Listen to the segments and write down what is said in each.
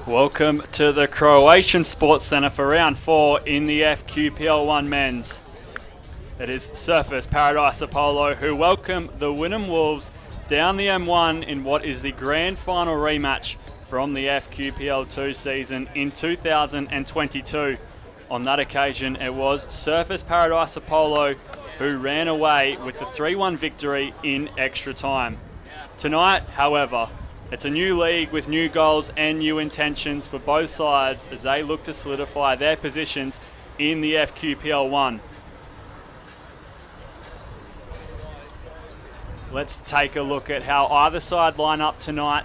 Welcome to the Croatian Sports Centre for round 4 in the FQPL 1 men's. It is Surfers Paradise Apollo who welcome the Wynnum Wolves down the M1 in what is the grand final rematch from the FQPL 2 season in 2022. On that occasion, it was Surfers Paradise Apollo who ran away with the 3-1 victory in extra time. Tonight, however, it's a new league with new goals and new intentions for both sides as they look to solidify their positions in the FQPL 1. Let's take a look at how either side line up tonight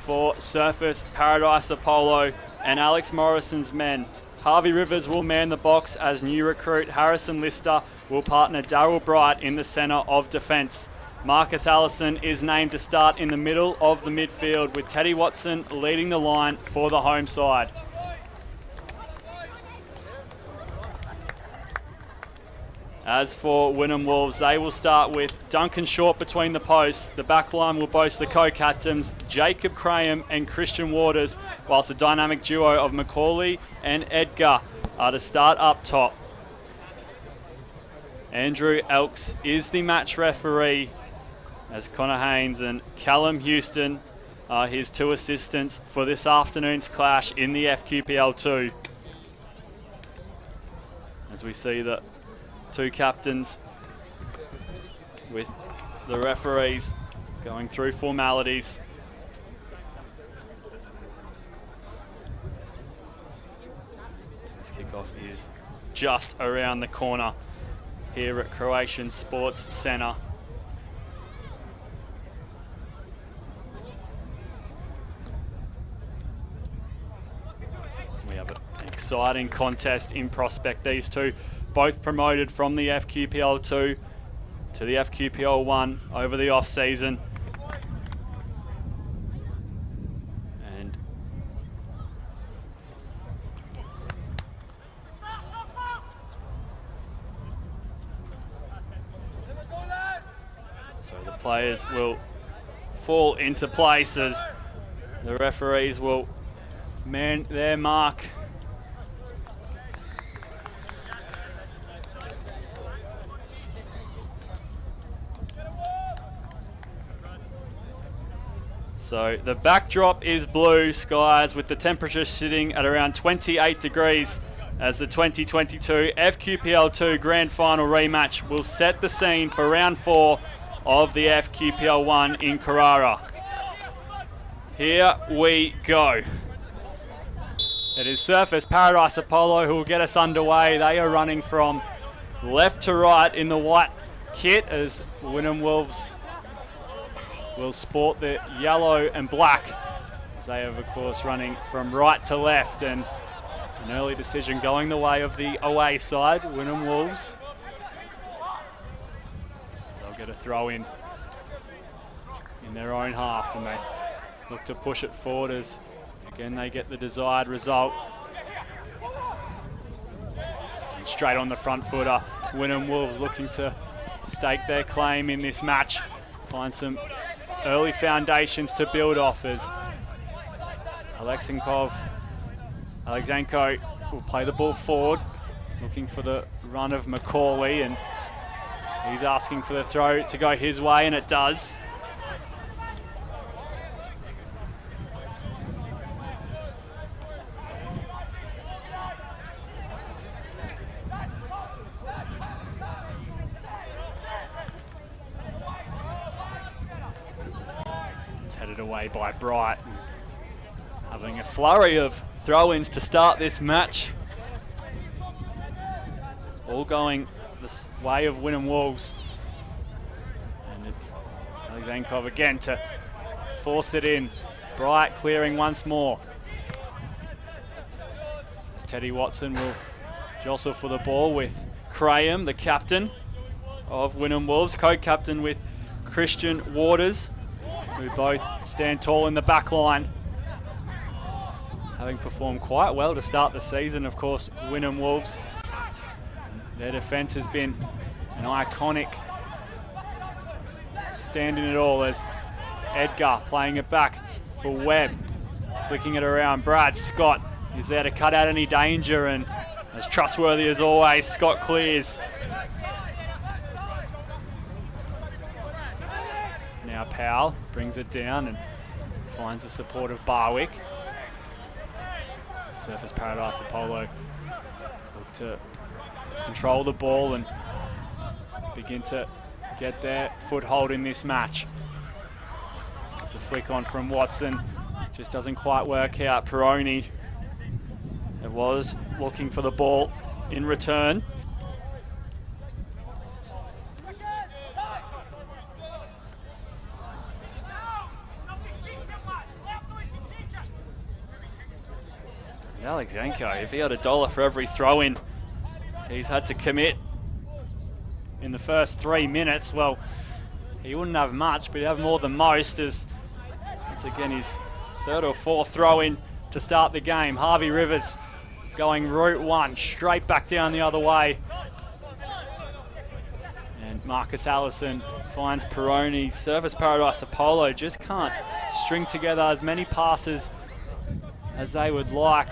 for Surfers Paradise Apollo and Alex Morrison's men. Harvey Rivers will man the box as new recruit Harrison Lister will partner Darryl Bright in the centre of defence. Marcus Allison is named to start in the middle of the midfield with Teddy Watson leading the line for the home side. As for Wynnum Wolves, they will start with Duncan Short between the posts. The back line will boast the co-captains Jacob Graham and Christian Waters, whilst the dynamic duo of Macaulay and Edgar are to start up top. Andrew Elks is the match referee, as Connor Haynes and Callum Houston are his two assistants for this afternoon's clash in the FQPL 2. As we see the two captains with the referees going through formalities. This kickoff is just around the corner here at Croatian Sports Centre. We have an exciting contest in prospect. These two both promoted from the FQPL 2 to the FQPL 1 over the off season. And so the players will fall into place as the referees will man their mark. So the backdrop is blue skies with the temperature sitting at around 28 degrees as the 2022 FQPL 2 Grand Final rematch will set the scene for round 4 of the FQPL 1 in Carrara. Here we go. It is Surfers Paradise Apollo who will get us underway. They are running from left to right in the white kit as Wynnum Wolves will sport the yellow and black, as they have of course running from right to left, and an early decision going the way of the away side, Wynnum Wolves. They'll get a throw in their own half and they look to push it forward as again they get the desired result. And straight on the front footer, Wynnum Wolves looking to stake their claim in this match, find some early foundations to build off as Alexenko will play the ball forward, looking for the run of Macaulay, and he's asking for the throw to go his way, and it does. Headed away by Bright, having a flurry of throw-ins to start this match. All going this way of Wynnum Wolves. And it's Alexankov again to force it in. Bright clearing once more. As Teddy Watson will jostle for the ball with Graham, the captain of Wynnum Wolves, co-captain with Christian Waters, who both stand tall in the back line, having performed quite well to start the season. Of course, Wynnum Wolves, their defence has been an iconic standing it all, as Edgar playing it back for Webb, flicking it around. Brad Scott is there to cut out any danger, and as trustworthy as always, Scott clears. Now Powell brings it down and finds the support of Barwick. Surfers Paradise Apollo look to control the ball and begin to get their foothold in this match. As the flick on from Watson just doesn't quite work out. Peroni was looking for the ball in return. Alexankov, if he had $1 for every throw-in he's had to commit in the first 3 minutes, well, he wouldn't have much, but he'd have more than most, as it's again his third or fourth throw-in to start the game. Harvey Rivers going route one, straight back down the other way. And Marcus Allison finds Peroni. Surfers Paradise Apollo just can't string together as many passes as they would like.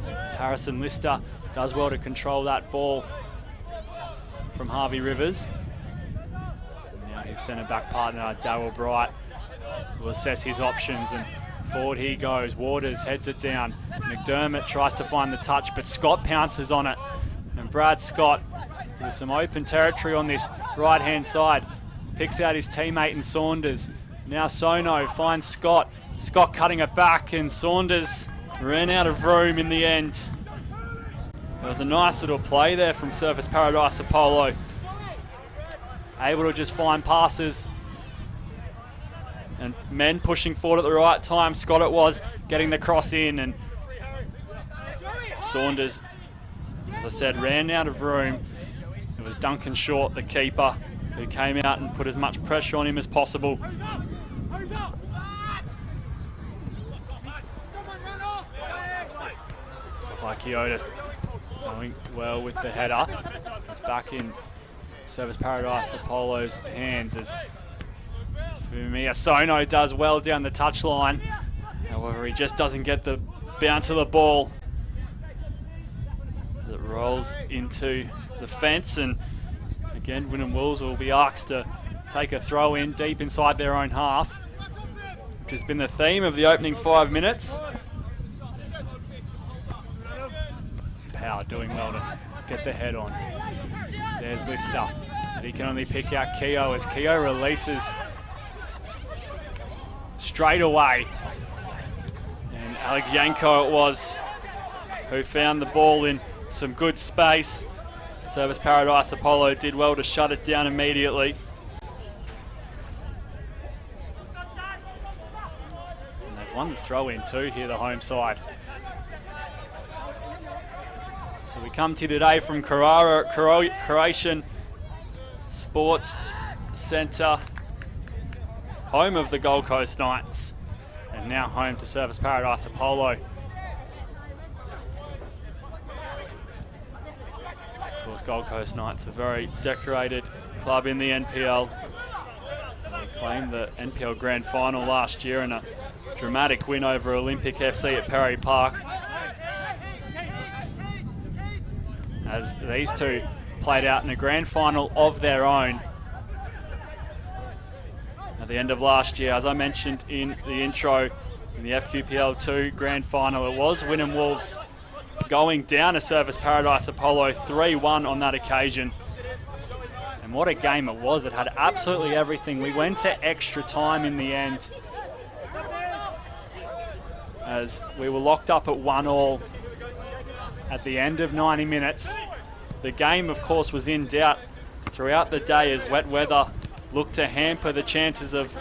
As Harrison Lister does well to control that ball from Harvey Rivers. And now his centre-back partner, Darryl Bright, will assess his options, and forward he goes. Waters heads it down. McDermott tries to find the touch, but Scott pounces on it. And Brad Scott, with some open territory on this right-hand side, picks out his teammate in Saunders. Now Sono finds Scott. Scott cutting it back, and Saunders ran out of room in the end. There was a nice little play there from Surfers Paradise Apollo. Able to just find passes. And men pushing forward at the right time. Scott it was, getting the cross in, and Saunders, as I said, ran out of room. It was Duncan Short, the keeper, who came out and put as much pressure on him as possible. Kyotis going well with the header. It's back in Service Paradise Apollo's hands as Fumiya Sono does well down the touchline. However, he just doesn't get the bounce of the ball. It rolls into the fence, and again, Wynnum Wolves will be asked to take a throw in deep inside their own half, which has been the theme of the opening 5 minutes. Power doing well to get the head on. There's Lister, but he can only pick out Keogh as Keogh releases straight away. And Alex Yanko it was who found the ball in some good space. Service Paradise Apollo did well to shut it down immediately. And they've won the throw in too here, the home side. So we come to you today from Croatian Sports Centre, home of the Gold Coast Knights, and now home to Service Paradise Apollo. Of course, Gold Coast Knights, a very decorated club in the NPL. They claimed the NPL Grand Final last year in a dramatic win over Olympic FC at Perry Park. As these two played out in a grand final of their own at the end of last year. As I mentioned in the intro, in the FQPL 2 grand final, it was Wynnum Wolves going down to Service Paradise Apollo 3-1 on that occasion. And what a game it was. It had absolutely everything. We went to extra time in the end, as we were locked up at 1-1 at the end of 90 minutes. The game, of course, was in doubt throughout the day as wet weather looked to hamper the chances of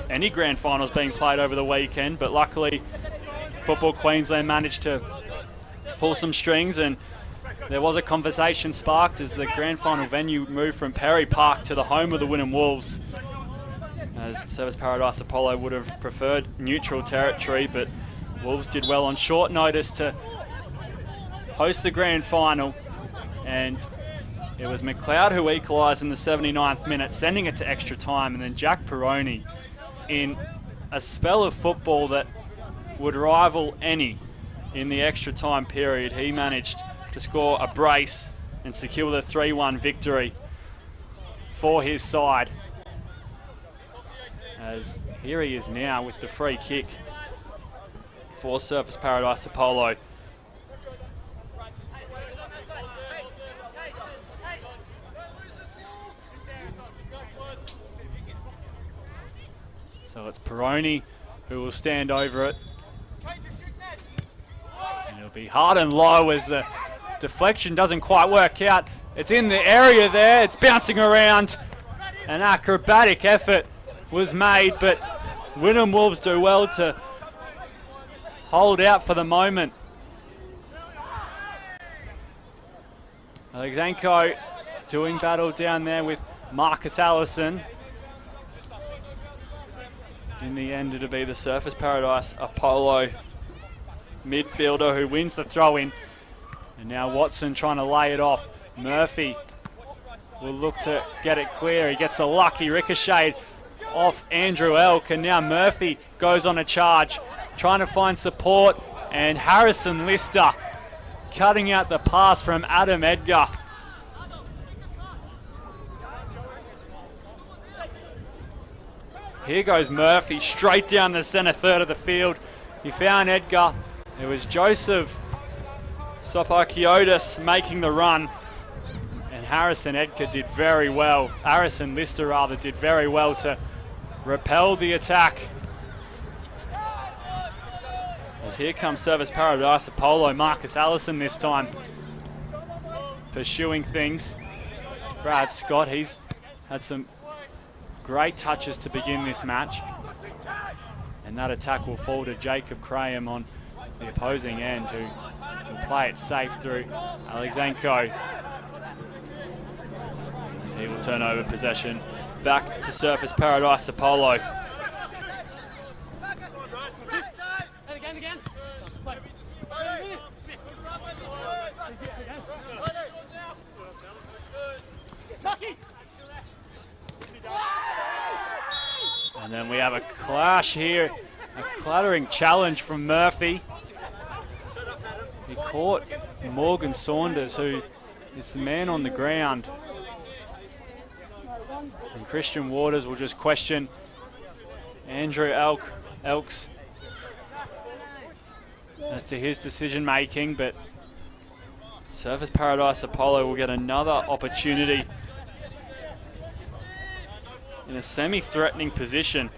any grand finals being played over the weekend. But luckily, Football Queensland managed to pull some strings, and there was a conversation sparked as the grand final venue moved from Perry Park to the home of the Wynnum Wolves, as Service Paradise Apollo would have preferred neutral territory, but Wolves did well on short notice to host the grand final, and it was McLeod who equalised in the 79th minute, sending it to extra time, and then Jack Peroni, in a spell of football that would rival any in the extra time period, he managed to score a brace and secure the 3-1 victory for his side. As here he is now with the free kick for Surfers Paradise Apollo. So it's Peroni who will stand over it. And it'll be hard and low as the deflection doesn't quite work out. It's in the area there, it's bouncing around. An acrobatic effort was made, but Wynnum Wolves do well to hold out for the moment. Alexanko doing battle down there with Marcus Allison. In the end, it'll be the Surfers Paradise Apollo midfielder who wins the throw-in. And now Watson trying to lay it off. Murphy will look to get it clear. He gets a lucky ricochet off Andrew Elk, and now Murphy goes on a charge, trying to find support, and Harrison Lister cutting out the pass from Adam Edgar. Here goes Murphy straight down the centre third of the field. He found Edgar. It was Joseph Sopakiotis making the run. And Harrison Lister did very well to repel the attack. As here comes Service Paradise Apollo, Marcus Allison this time pursuing things. Brad Scott, he's had some great touches to begin this match. And that attack will fall to Jacob Graham on the opposing end, who will play it safe through Alexenko. And he will turn over possession back to Surface Paradise Apollo. And then we have a clash here, a clattering challenge from Murphy. He caught Morgan Saunders, who is the man on the ground. And Christian Waters will just question Andrew Elks as to his decision making, but Surface Paradise Apollo will get another opportunity in a semi-threatening position.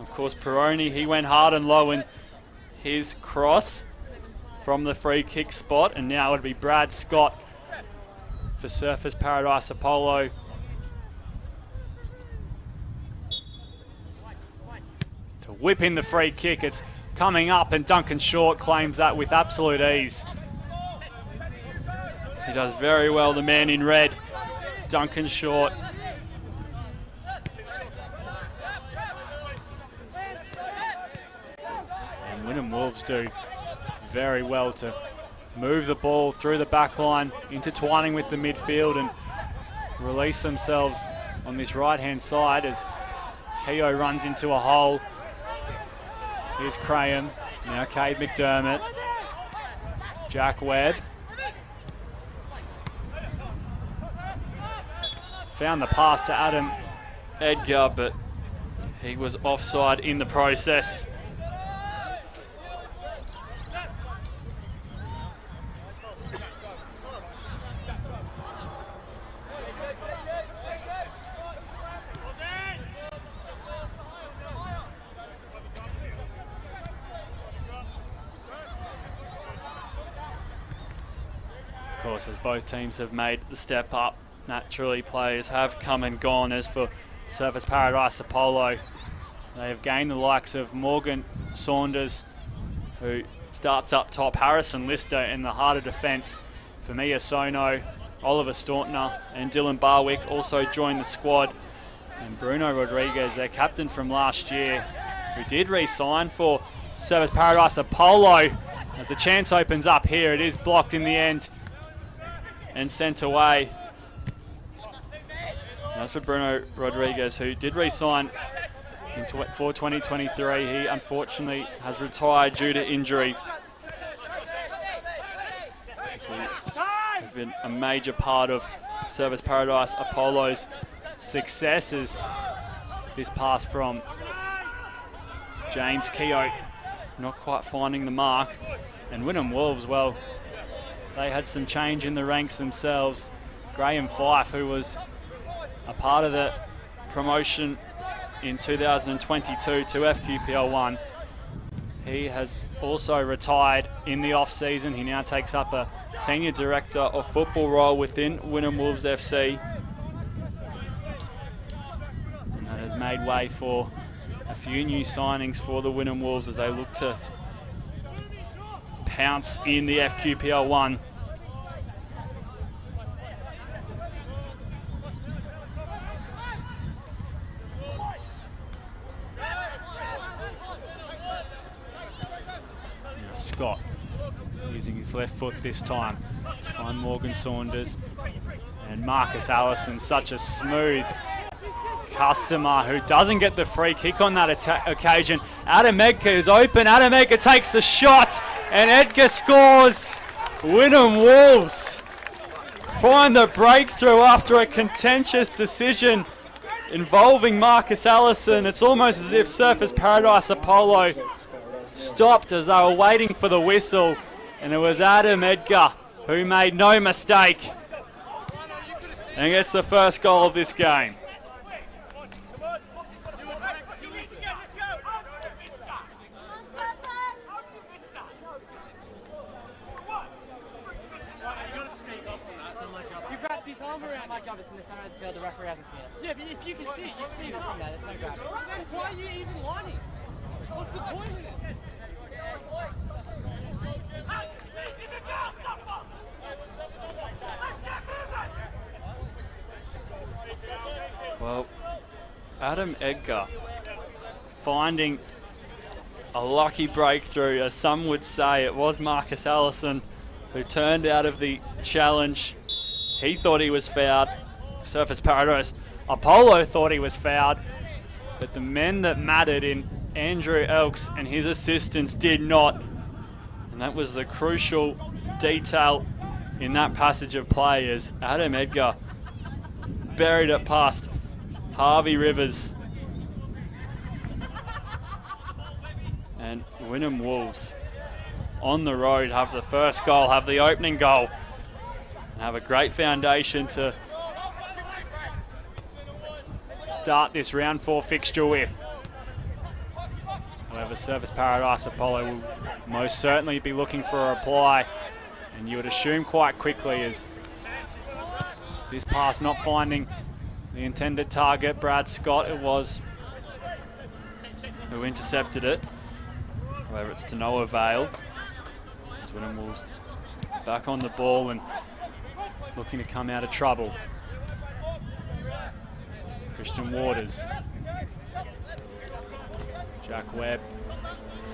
Of course, Peroni, he went hard and low in his cross from the free kick spot, and now it'll be Brad Scott for Surface Paradise Apollo. To whip in the free kick, it's coming up, and Duncan Short claims that with absolute ease. He does very well, the man in red, Duncan Short. Wynnum Wolves do very well to move the ball through the back line, intertwining with the midfield, and release themselves on this right-hand side as Keogh runs into a hole. Here's Graham, now Cade McDermott, Jack Webb. Found the pass to Adam Edgar, but he was offside in the process. Of course, as both teams have made the step up, naturally players have come and gone. As for Surface Paradise Apollo, they have gained the likes of Morgan Saunders, who starts up top, Harrison Lister in the heart of defence, Famia Sono, Oliver Staunton and Dylan Barwick also joined the squad. And Bruno Rodriguez, their captain from last year, who did re-sign for Service Paradise Apollo. As the chance opens up here, it is blocked in the end and sent away. That's for Bruno Rodriguez, who did re-sign for 2023. He unfortunately has retired due to injury. So he has been a major part of Service Paradise Apollo's successes. This pass from James Keogh, not quite finding the mark. And Wynnum Wolves, well, they had some change in the ranks themselves. Graham Fife, who was a part of the promotion in 2022 to FQPL 1, he has also retired in the off-season. He now takes up a Senior Director of Football role within Wynnum Wolves FC. And that has made way for a few new signings for the Wynnum Wolves as they look to pounce in the FQPL 1. Scott using his left foot this time to find Morgan Saunders, and Marcus Allison, such a smooth customer who doesn't get the free kick on that occasion. Adam Edgar is open, Adam Edgar takes the shot and Edgar scores. Wynnum Wolves find the breakthrough after a contentious decision involving Marcus Allison. It's almost as if Surfers Paradise Apollo stopped as they were waiting for the whistle, and it was Adam Edgar who made no mistake and gets the first goal of this game. The referee hasn't seen it. Yeah, but if you can see it, you speed up from that. It's no gravity. Why are you even whining? What's the point of it? Well, Adam Edgar finding a lucky breakthrough, as some would say. It was Marcus Allison who turned out of the challenge. He thought he was fouled. Surfers Paradise Apollo thought he was fouled, but the men that mattered in Andrew Elks and his assistants did not. And that was the crucial detail in that passage of play, as Adam Edgar buried it past Harvey Rivers. And Wynnum Wolves on the road have the first goal, have the opening goal, and have a great foundation to start this round 4 fixture with. However, Surfers Paradise Apollo will most certainly be looking for a reply, and you would assume quite quickly, as this pass not finding the intended target. Brad Scott it was who intercepted it. However, it's to no avail, as Wynnum Wolves back on the ball and looking to come out of trouble. Christian Waters. Jack Webb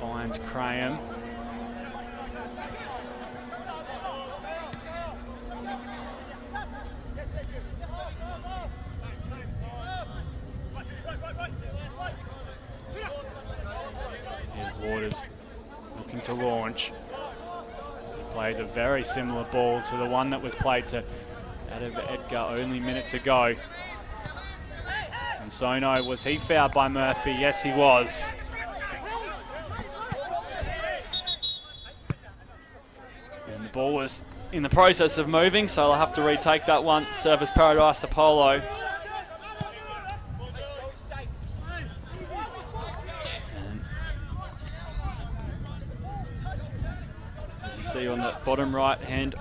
finds Graham. Here's Waters looking to launch. He plays a very similar ball to the one that was played to Adam Edgar only minutes ago. And Sono, was he fouled by Murphy? Yes, he was. And the ball was in the process of moving, so I'll have to retake that one. Surfers Paradise Apollo. And as you see on the bottom right hand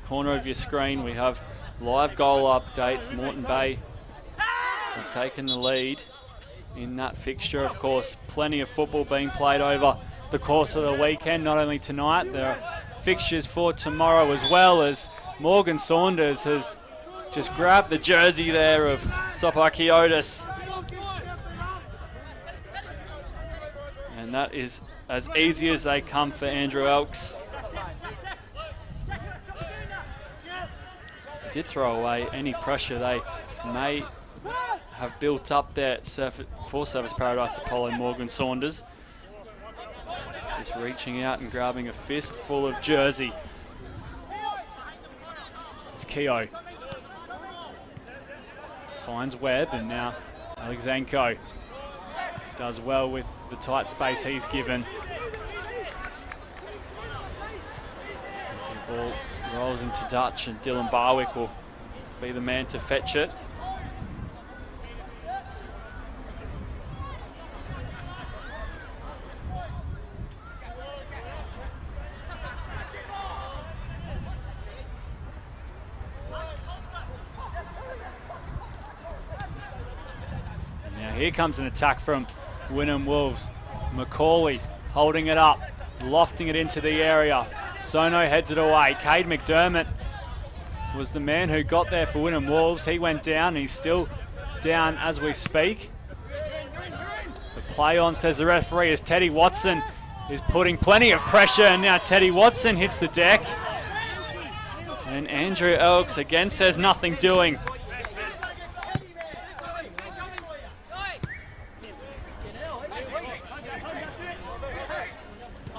corner of your screen, we have live goal updates. Moreton Bay have taken the lead in that fixture. Of course, plenty of football being played over the course of the weekend, not only tonight. There are fixtures for tomorrow as well, as Morgan Saunders has just grabbed the jersey there of Sopakiotis. And that is as easy as they come for Andrew Elks. They did throw away any pressure they may have built up there for Surfers Paradise Apollo. Morgan Saunders just reaching out and grabbing a fistful of jersey. It's Keogh. Finds Webb, and now Alexanko does well with the tight space he's given. So the ball rolls into Dutch, and Dylan Barwick will be the man to fetch it. Here comes an attack from Wynnum Wolves. Macaulay holding it up, lofting it into the area. Sono heads it away. Cade McDermott was the man who got there for Wynnum Wolves. He went down, he's still down as we speak. The play on, says the referee, as Teddy Watson is putting plenty of pressure, and now Teddy Watson hits the deck. And Andrew Elks again says nothing doing.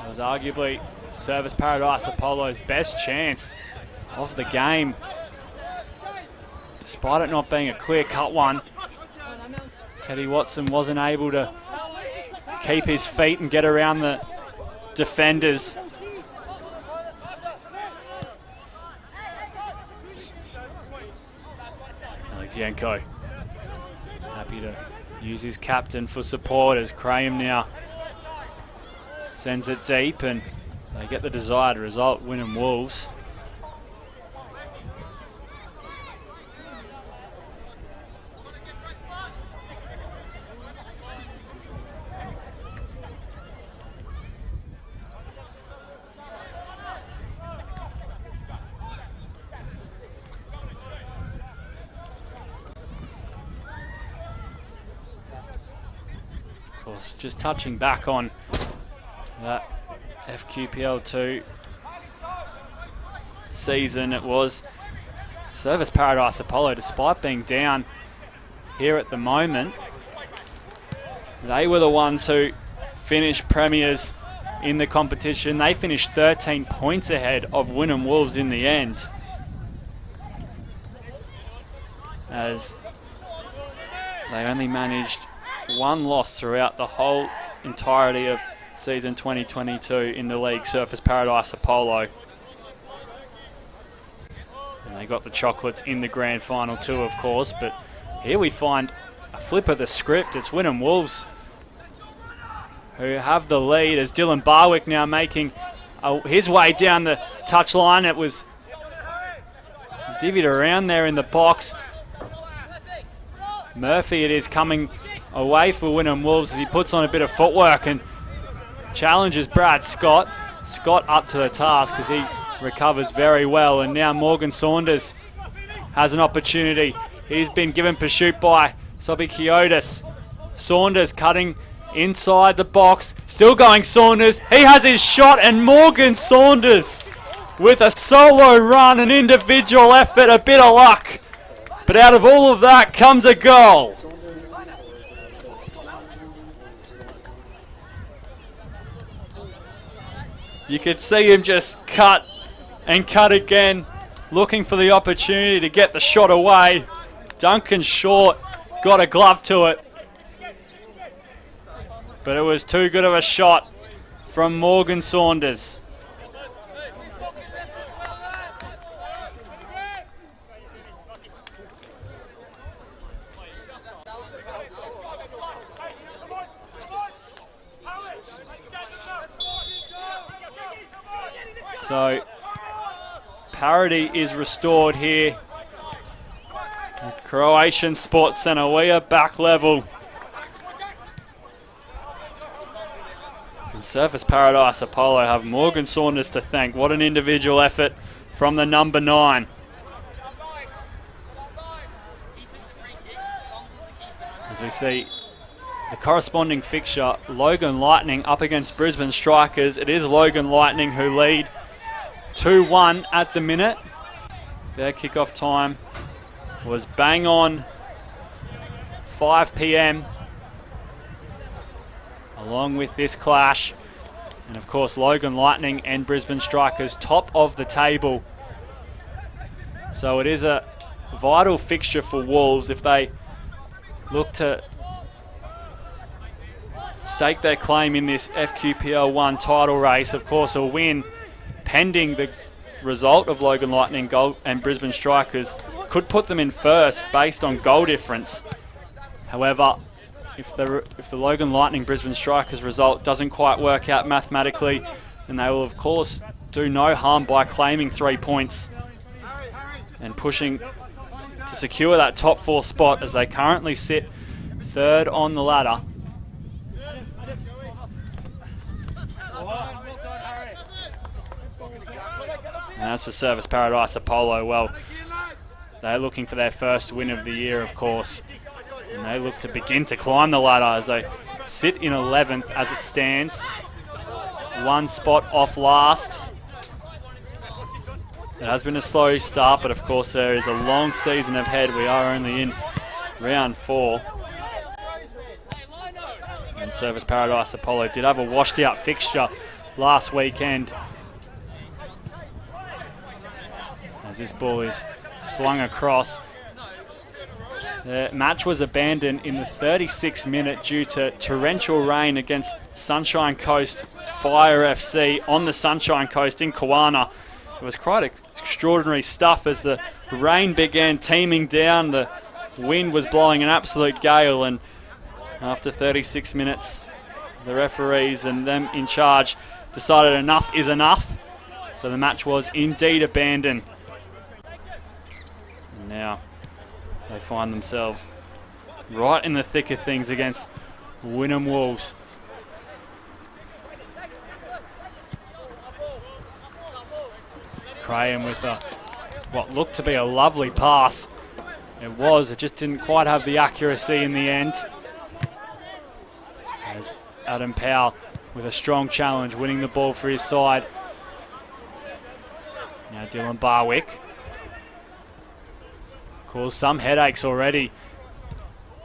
Was arguably Surfers Paradise Apollo's best chance of the game, despite it not being a clear-cut one. Teddy Watson wasn't able to keep his feet and get around the defenders. Alexienko happy to use his captain for support as Graham now sends it deep and they get the desired result, Wynnum Wolves. Of course, just touching back on that FQPL 2 season, it was Service Paradise Apollo, despite being down here at the moment. They were the ones who finished premiers in the competition. They finished 13 points ahead of Wynnum Wolves in the end, as they only managed one loss throughout the whole entirety of season 2022 in the league, Surfers Paradise Apollo. And they got the chocolates in the grand final too, of course, but here we find a flip of the script. It's Wynnum Wolves who have the lead, as Dylan Barwick now making his way down the touchline. It was divvied around there in the box. Murphy, it is, coming away for Wynnum Wolves as he puts on a bit of footwork and challenges Brad Scott. Scott up to the task as he recovers very well, and now Morgan Saunders has an opportunity. He's been given pursuit by Sobi Kiotis. Saunders cutting inside the box, still going Saunders. He has his shot, and Morgan Saunders with a solo run, an individual effort, a bit of luck. But out of all of that comes a goal. You could see him just cut and cut again, looking for the opportunity to get the shot away. Duncan Short got a glove to it, but it was too good of a shot from Morgan Saunders. So parity is restored here at Croatian Sports Centre. We are back level. And Surfers Paradise Apollo have Morgan Saunders to thank. What an individual effort from the number 9. As we see the corresponding fixture, Logan Lightning up against Brisbane Strikers. It is Logan Lightning who lead 2-1 at the minute. Their kickoff time was bang on 5 p.m. along with this clash. And of course, Logan Lightning and Brisbane Strikers top of the table. So it is a vital fixture for Wolves if they look to stake their claim in this FQPL 1 title race. Of course, a win pending the result of Logan Lightning goal and Brisbane Strikers could put them in first based on goal difference. However, if the Logan Lightning Brisbane Strikers result doesn't quite work out mathematically, then they will of course do no harm by claiming 3 points and pushing to secure that top 4 spot, as they currently sit 3rd on the ladder. And as for Service Paradise Apollo, well, they're looking for their first win of the year, of course. And they look to begin to climb the ladder as they sit in 11th as it stands. 1 spot off last. It has been a slow start, but of course there is a long season ahead. We are only in round 4. And Service Paradise Apollo did have a washed out fixture last weekend, as this ball is slung across. The match was abandoned in the 36th minute due to torrential rain against Sunshine Coast Fire FC on the Sunshine Coast in Kawana. It was quite extraordinary stuff as the rain began teeming down. The wind was blowing an absolute gale, and after 36 minutes, the referees and them in charge decided enough is enough. So the match was indeed abandoned. And now they find themselves right in the thick of things against Wynnum Wolves. Graham with what looked to be a lovely pass. It just didn't quite have the accuracy in the end. As Adam Powell with a strong challenge, winning the ball for his side. Now Dylan Barwick caused some headaches already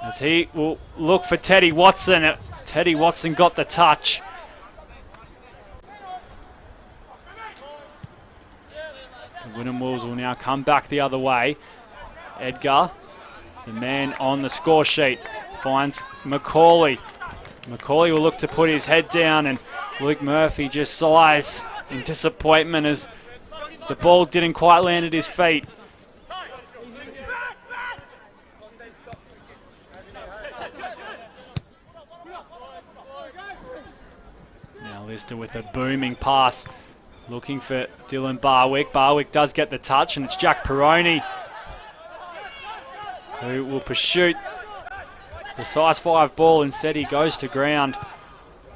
as he will look for Teddy Watson. Teddy Watson got the touch. The Wynnum Wolves will now come back the other way. Edgar, the man on the score sheet, finds Macaulay. Macaulay will look to put his head down, and Luke Murphy just sighs in disappointment as the ball didn't quite land at his feet. Now Lister with a booming pass, looking for Dylan Barwick. Barwick does get the touch, and it's Jack Peroni who will pursue the size 5 ball. Instead he goes to ground,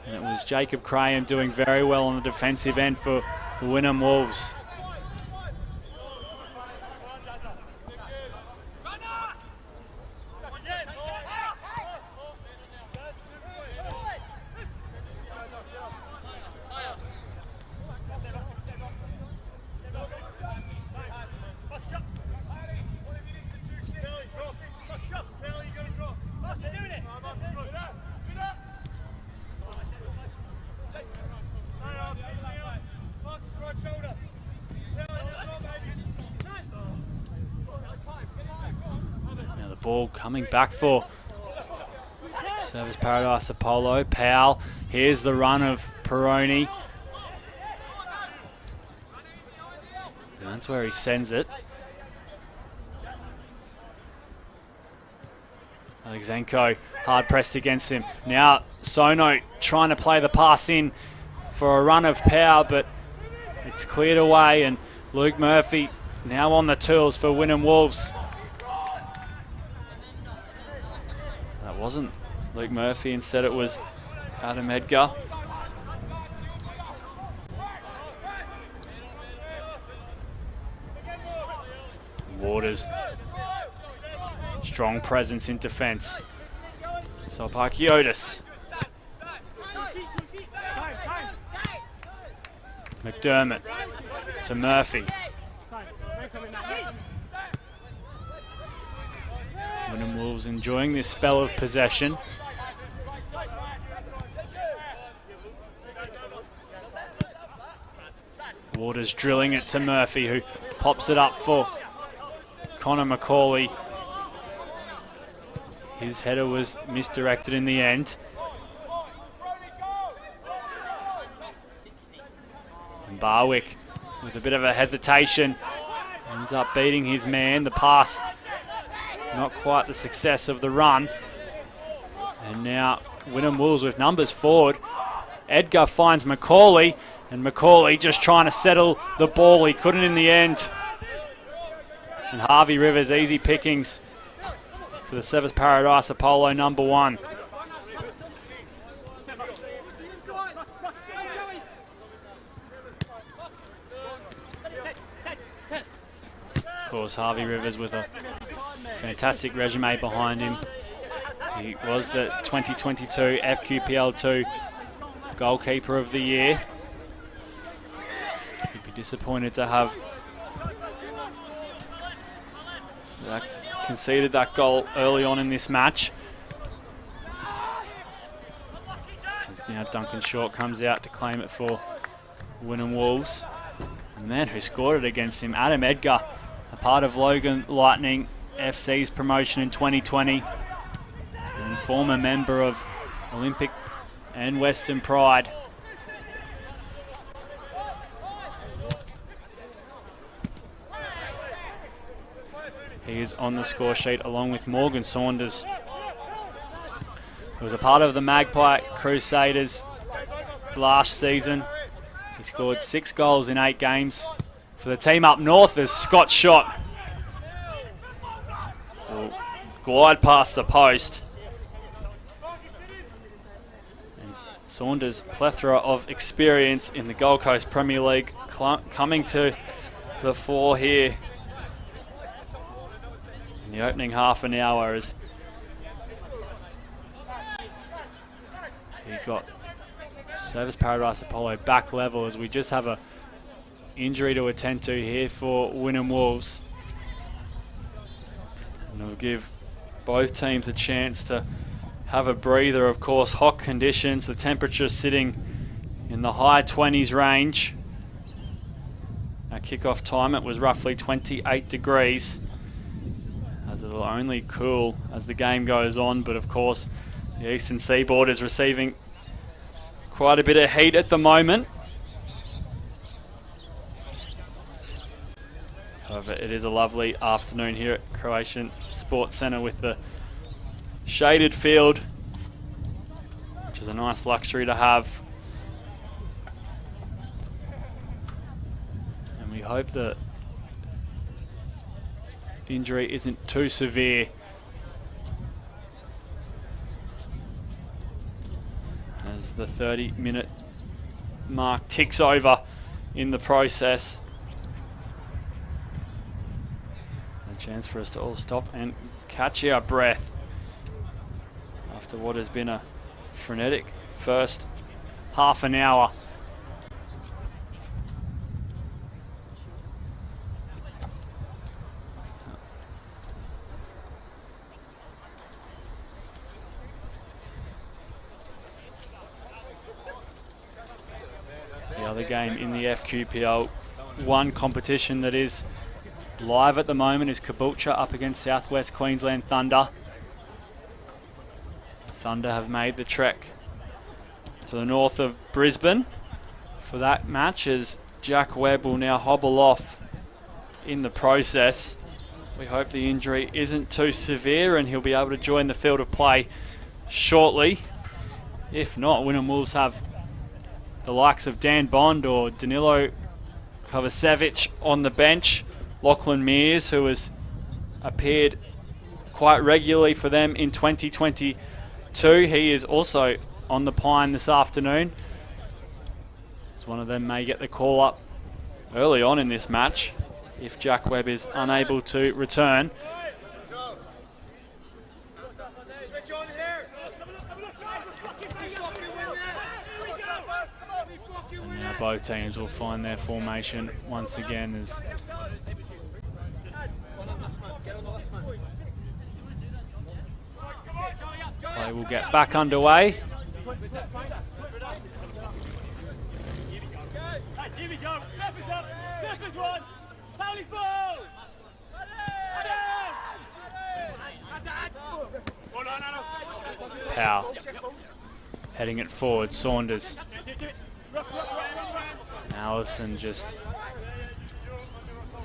and it was Jacob Graham doing very well on the defensive end for the Wynnum Wolves. Ball coming back for Service Paradise Apollo. Powell, here's the run of Peroni. And that's where he sends it. Alexenko hard pressed against him. Now Sono trying to play the pass in for a run of Powell, but it's cleared away, and Luke Murphy now on the tools for Wynnum Wolves. Wasn't Luke Murphy, instead it was Adam Edgar. Waters, strong presence in defence. Soparkiotis. McDermott to Murphy. Wynnum Wolves enjoying this spell of possession. Waters drilling it to Murphy, who pops it up for Connor Macaulay. His header was misdirected in the end. And Barwick, with a bit of a hesitation, ends up beating his man. The pass, not quite the success of the run. And now Wynnum Wolves with numbers forward. Edgar finds Macaulay, and Macaulay just trying to settle the ball. He couldn't in the end. And Harvey Rivers, easy pickings for the Service Paradise Apollo number 1. Of course, Harvey Rivers with a fantastic resume behind him. He was the 2022 FQPL 2 Goalkeeper of the Year. He'd be disappointed to have conceded that goal early on in this match. As now Duncan Short comes out to claim it for Wynnum Wolves. And the man who scored it against him, Adam Edgar, a part of Logan Lightning FC's promotion in 2020. And former member of Olympic and Western Pride. He is on the score sheet along with Morgan Saunders, who was a part of the Magpie Crusaders last season. He scored 6 goals in 8 games for the team up north as Scott Shot will glide past the post. And Saunders' plethora of experience in the Gold Coast Premier League coming to the fore here in the opening half an hour as he got Service Paradise Apollo back level as we just have a injury to attend to here for Wynnum Wolves. And it'll give both teams a chance to have a breather. Of course, hot conditions, the temperature sitting in the high 20s range. At kickoff time it was roughly 28 degrees, as it'll only cool as the game goes on, but of course the Eastern Seaboard is receiving quite a bit of heat at the moment. However, it is a lovely afternoon here at Croatian Sports Centre with the shaded field, which is a nice luxury to have. And we hope the injury isn't too severe, as the 30-minute mark ticks over in the process. A chance for us to all stop and catch our breath after what has been a frenetic first half an hour. The other game in the FQPL 1 competition that is live at the moment is Caboolture up against Southwest Queensland Thunder. Thunder have made the trek to the north of Brisbane for that match, as Jack Webb will now hobble off in the process. We hope the injury isn't too severe and he'll be able to join the field of play shortly. If not, Wynnum Wolves have the likes of Dan Bond or Danilo Kovacevic on the bench. Lachlan Mears, who has appeared quite regularly for them in 2022. He is also on the pine this afternoon, as one of them may get the call up early on in this match if Jack Webb is unable to return. And now both teams will find their formation once again as play will get back underway. Powell heading it forward, Saunders. Allison just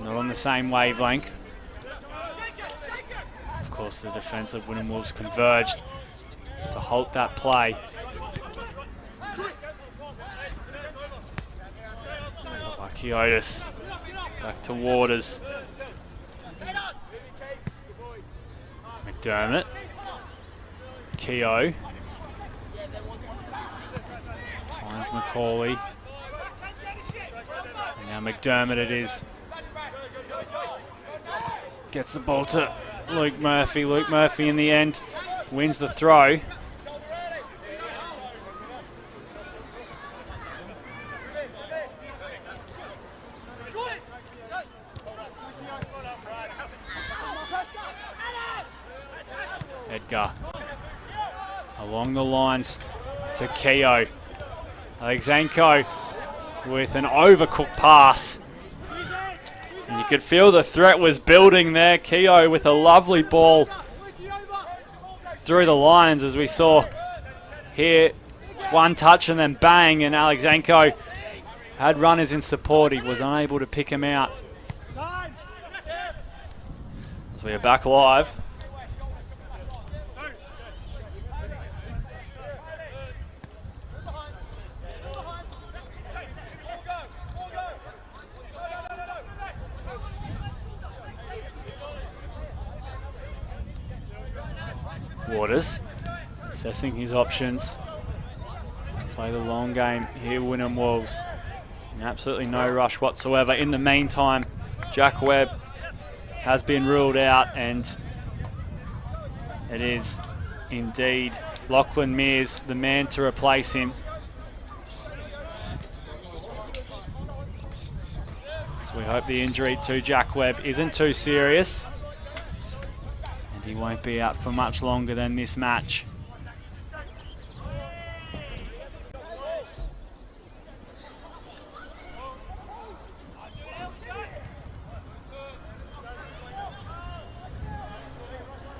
not on the same wavelength. Of course, the defence of Wynnum Wolves converged to halt that play. Kiotis back to Waters. McDermott. Keogh. Finds Macaulay. And now McDermott it is. Gets the ball to Luke Murphy. Luke Murphy in the end wins the throw. Edgar along the lines to Keogh. Alexenko with an overcooked pass. And you could feel the threat was building there. Keogh with a lovely ball through the lines, as we saw here. One touch and then bang, and Alexenko had runners in support. He was unable to pick him out. As we are back live. Waters assessing his options. Play the long game here, Wynnum Wolves. And absolutely no rush whatsoever. In the meantime, Jack Webb has been ruled out, and it is indeed Lachlan Mears, the man to replace him. So we hope the injury to Jack Webb isn't too serious, and he won't be out for much longer than this match.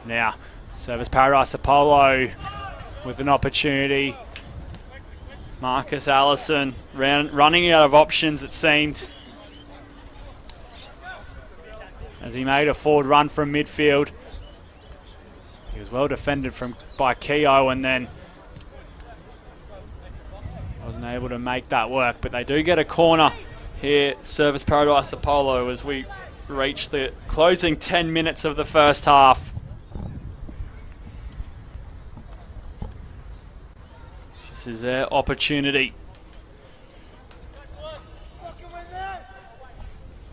Now, Service Paradise Apollo with an opportunity. Marcus Allison running out of options, it seemed, as he made a forward run from midfield. He was well defended by Keogh, and then wasn't able to make that work. But they do get a corner here, Service Paradise Apollo, as we reach the closing 10 minutes of the first half. This is their opportunity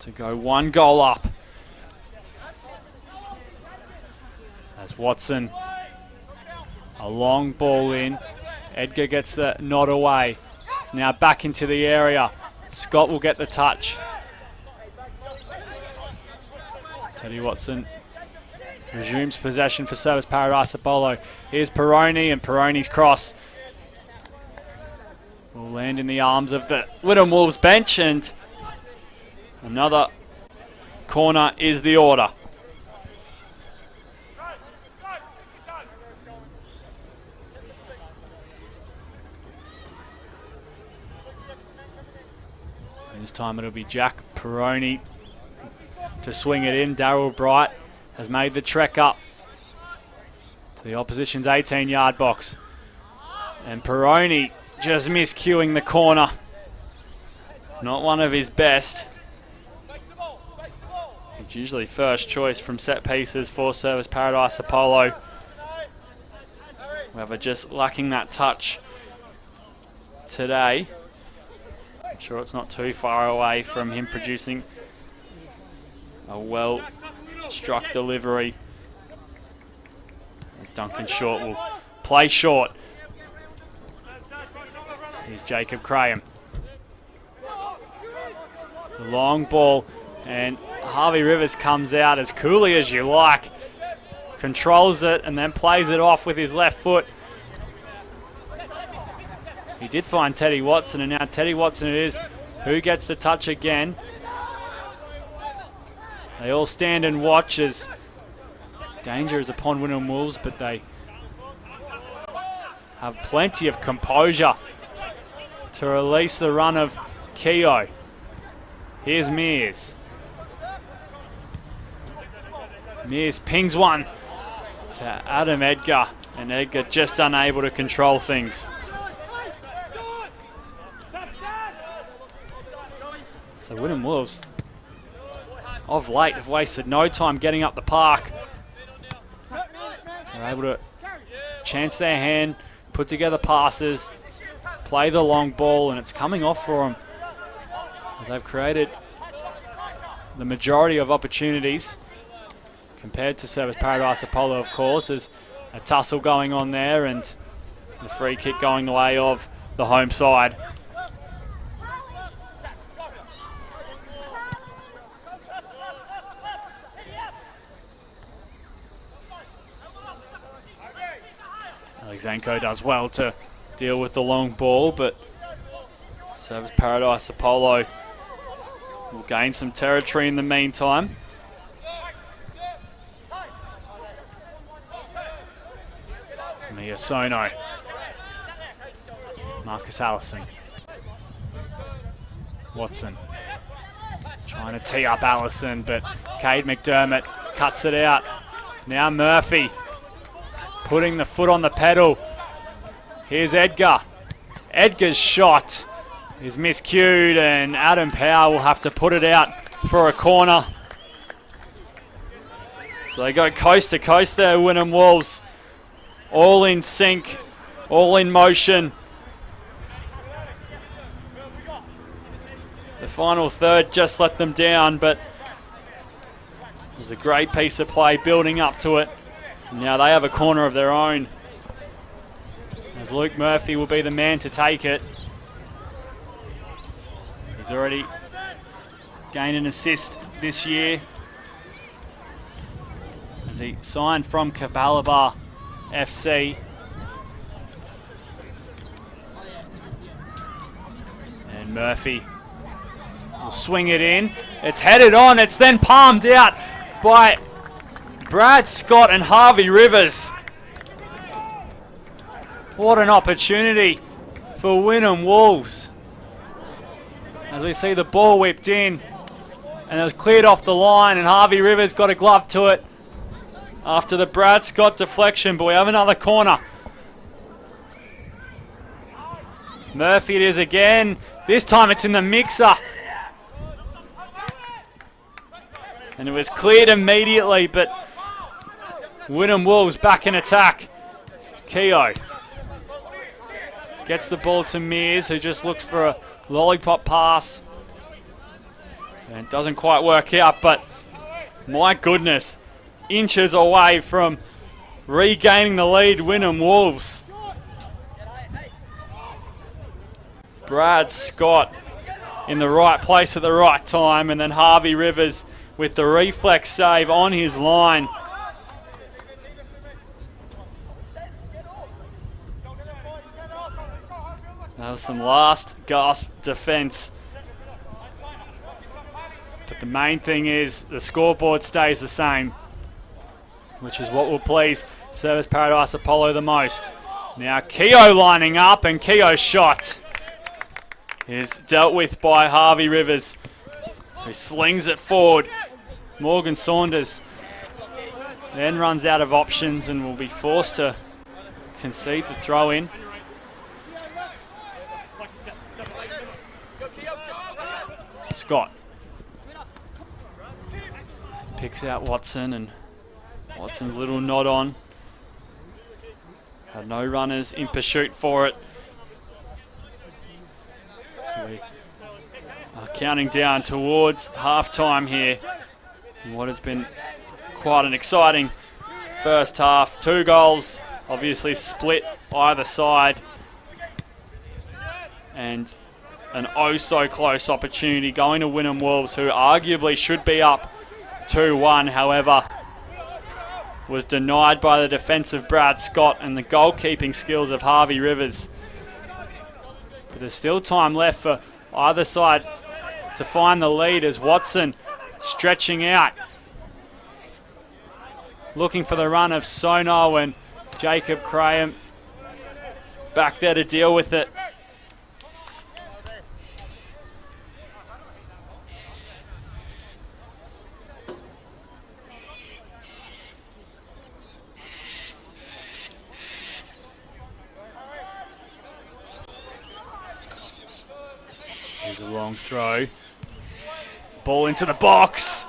to go one goal up. As Watson, a long ball in. Edgar gets the nod away. It's now back into the area. Scott will get the touch. Teddy Watson resumes possession for Service Paradise Apollo. Here's Peroni, and Peroni's cross will land in the arms of the Wynnum Wolves bench, and another corner is the order. And this time it'll be Jack Peroni to swing it in. Daryl Bright has made the trek up to the opposition's 18-yard box, and Peroni just miscuing the corner. Not one of his best. He's usually first choice from set pieces for Service Paradise Apollo. However, just lacking that touch today. I'm sure it's not too far away from him producing a well-struck delivery. Duncan Short will play short. Here's Jacob Graham. The long ball, and Harvey Rivers comes out as coolly as you like. Controls it and then plays it off with his left foot. He did find Teddy Watson, and now Teddy Watson it is who gets the touch again. They all stand and watch as danger is upon Wynnum Wolves, but they have plenty of composure to release the run of Keogh. Here's Mears. Mears pings one to Adam Edgar, and Edgar just unable to control things. So Wynnum Wolves of late have wasted no time getting up the park. They're able to chance their hand, put together passes, play the long ball, and it's coming off for them as they've created the majority of opportunities compared to Service Paradise Apollo, of course. There's a tussle going on there, and the free kick going the way of the home side. Alexenko does well to deal with the long ball, but Service Paradise Apollo will gain some territory in the meantime. Mia Sono. Marcus Allison. Watson. Trying to tee up Allison, but Cade McDermott cuts it out. Now Murphy putting the foot on the pedal. Here's Edgar. Edgar's shot is miscued, and Adam Power will have to put it out for a corner. So they go coast to coast there, Wynnum Wolves. All in sync, all in motion. The final third just let them down, but it was a great piece of play building up to it. Now they have a corner of their own, as Luke Murphy will be the man to take it. He's already gained an assist this year as he signed from Capalaba FC. And Murphy will swing it in. It's headed on. It's then palmed out by Brad Scott and Harvey Rivers. What an opportunity for Wynnum Wolves. As we see the ball whipped in, and it was cleared off the line, and Harvey Rivers got a glove to it after the Brad Scott deflection, but we have another corner. Murphy it is again. This time it's in the mixer. And it was cleared immediately, but Wynnum Wolves back in attack. Keogh gets the ball to Mears, who just looks for a lollipop pass. And it doesn't quite work out, but my goodness, inches away from regaining the lead, Wynnum Wolves. Brad Scott in the right place at the right time, and then Harvey Rivers with the reflex save on his line. That was some last gasp defense. But the main thing is the scoreboard stays the same, which is what will please Service Paradise Apollo the most. Now Keogh lining up, and Keogh's shot is dealt with by Harvey Rivers, who slings it forward. Morgan Saunders then runs out of options and will be forced to concede the throw in. Scott picks out Watson, and Watson's little nod on. Had no runners in pursuit for it. So we are counting down towards half-time here. And what has been quite an exciting first half. 2 goals, obviously split either side. And an oh-so-close opportunity going to Wynnum Wolves, who arguably should be up 2-1, however, was denied by the defensive Brad Scott and the goalkeeping skills of Harvey Rivers. But there's still time left for either side to find the lead, as Watson stretching out, looking for the run of Sono, and Jacob Graham back there to deal with it. Here's a long throw. Ball into the box.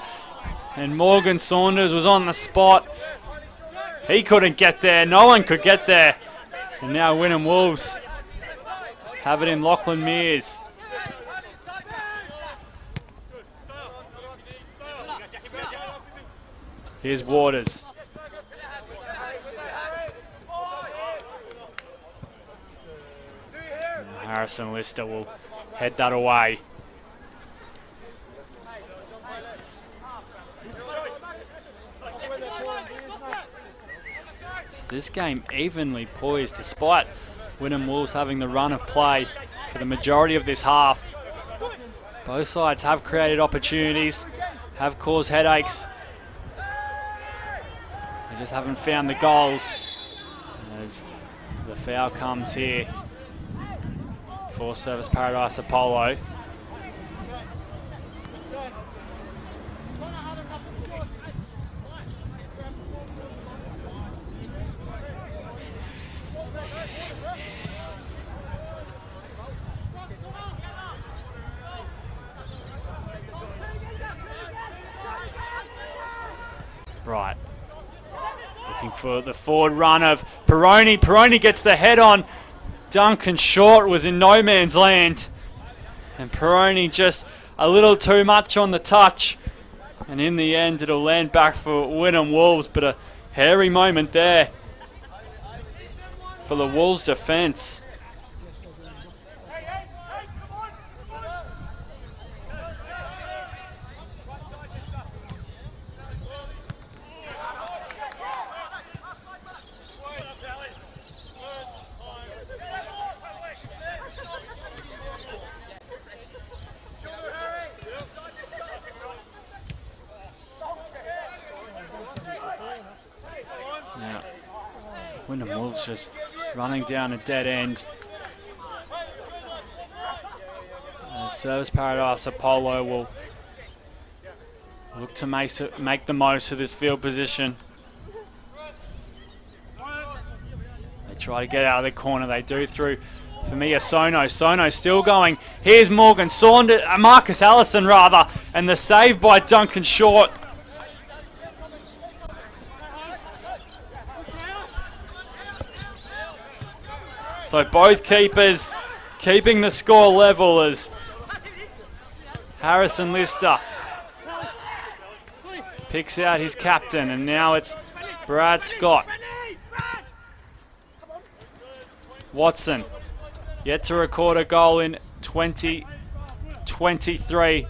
And Morgan Saunders was on the spot. He couldn't get there. No one could get there. And now Wynnum Wolves have it in Lachlan Mears. Here's Waters. And Harrison Lister will head that away. So this game evenly poised, despite Wynnum Wolves having the run of play for the majority of this half. Both sides have created opportunities, have caused headaches. They just haven't found the goals as the foul comes here for Service Paradise Apollo. Right. Looking for the forward run of Peroni. Peroni gets the head on. Duncan Short was in no man's land. And Peroni just a little too much on the touch. And in the end, it'll land back for Wynnum Wolves. But a hairy moment there for the Wolves defence. Wynnum Wolves just running down a dead end. Service Paradise Apollo will look to make the most of this field position. They try to get out of the corner. They do through for me, Sono. Sono still going. Here's Morgan Saunders, Marcus Allison rather, and the save by Duncan Short. So both keepers keeping the score level as Harrison Lister picks out his captain, and now it's Brad Scott. Watson yet to record a goal in 2023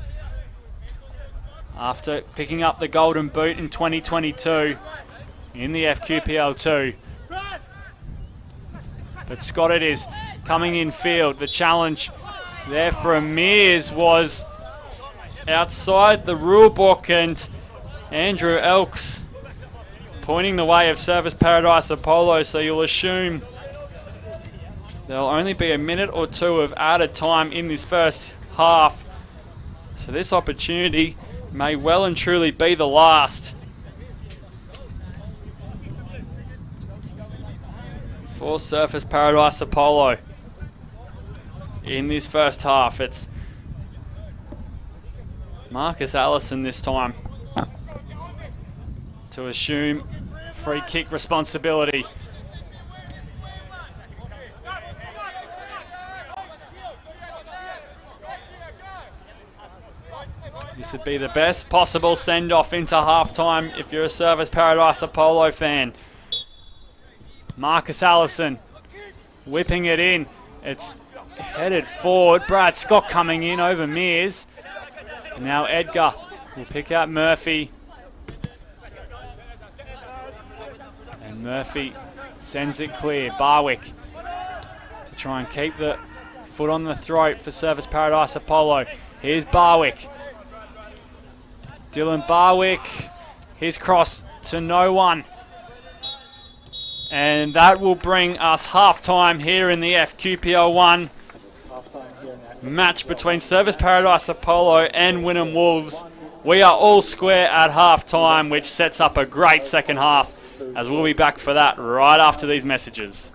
after picking up the Golden Boot in 2022 in the FQPL 2. But Scott it is coming in field. The challenge there for Amirs was outside the rule book, and Andrew Elks pointing the way of Service Paradise Apollo, so you'll assume there'll only be a minute or two of added time in this first half. So this opportunity may well and truly be the last for Surface Paradise Apollo in this first half. It's Marcus Allison this time to assume free kick responsibility. This would be the best possible send-off into halftime if you're a Service Paradise Apollo fan. Marcus Allison whipping it in. It's headed forward. Brad Scott coming in over Mears. Now Edgar will pick out Murphy. And Murphy sends it clear. Barwick to try and keep the foot on the throat for Service Paradise Apollo. Here's Barwick. Dylan Barwick. His cross to no one. And that will bring us half-time here in the FQPL 1 match between Service Paradise Apollo and Wynnum Wolves. We are all square at half-time, which sets up a great second half, as we'll be back for that right after these messages.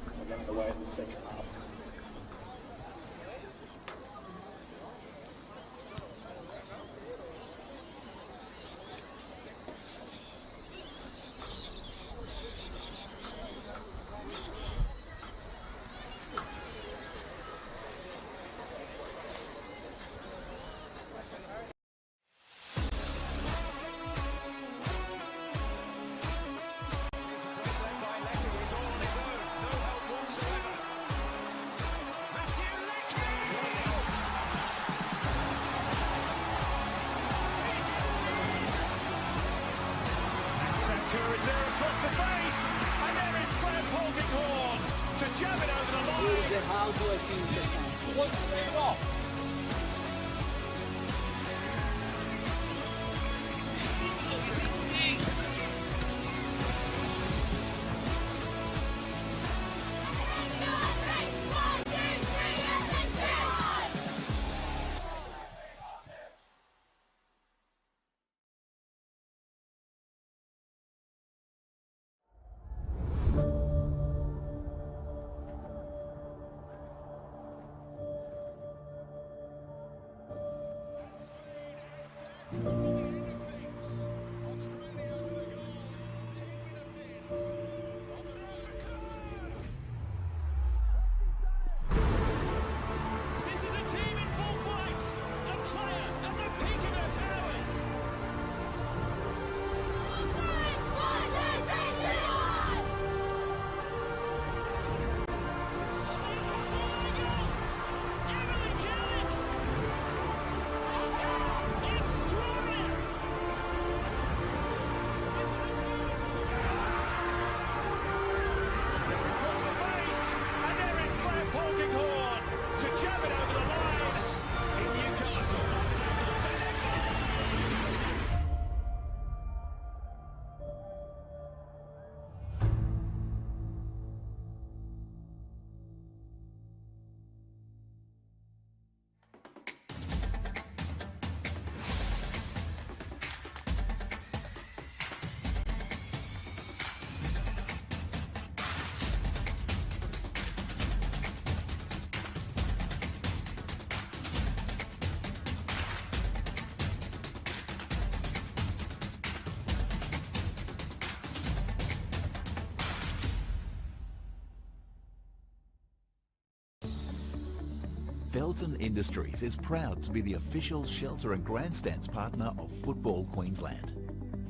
Felton Industries is proud to be the official shelter and grandstands partner of Football Queensland.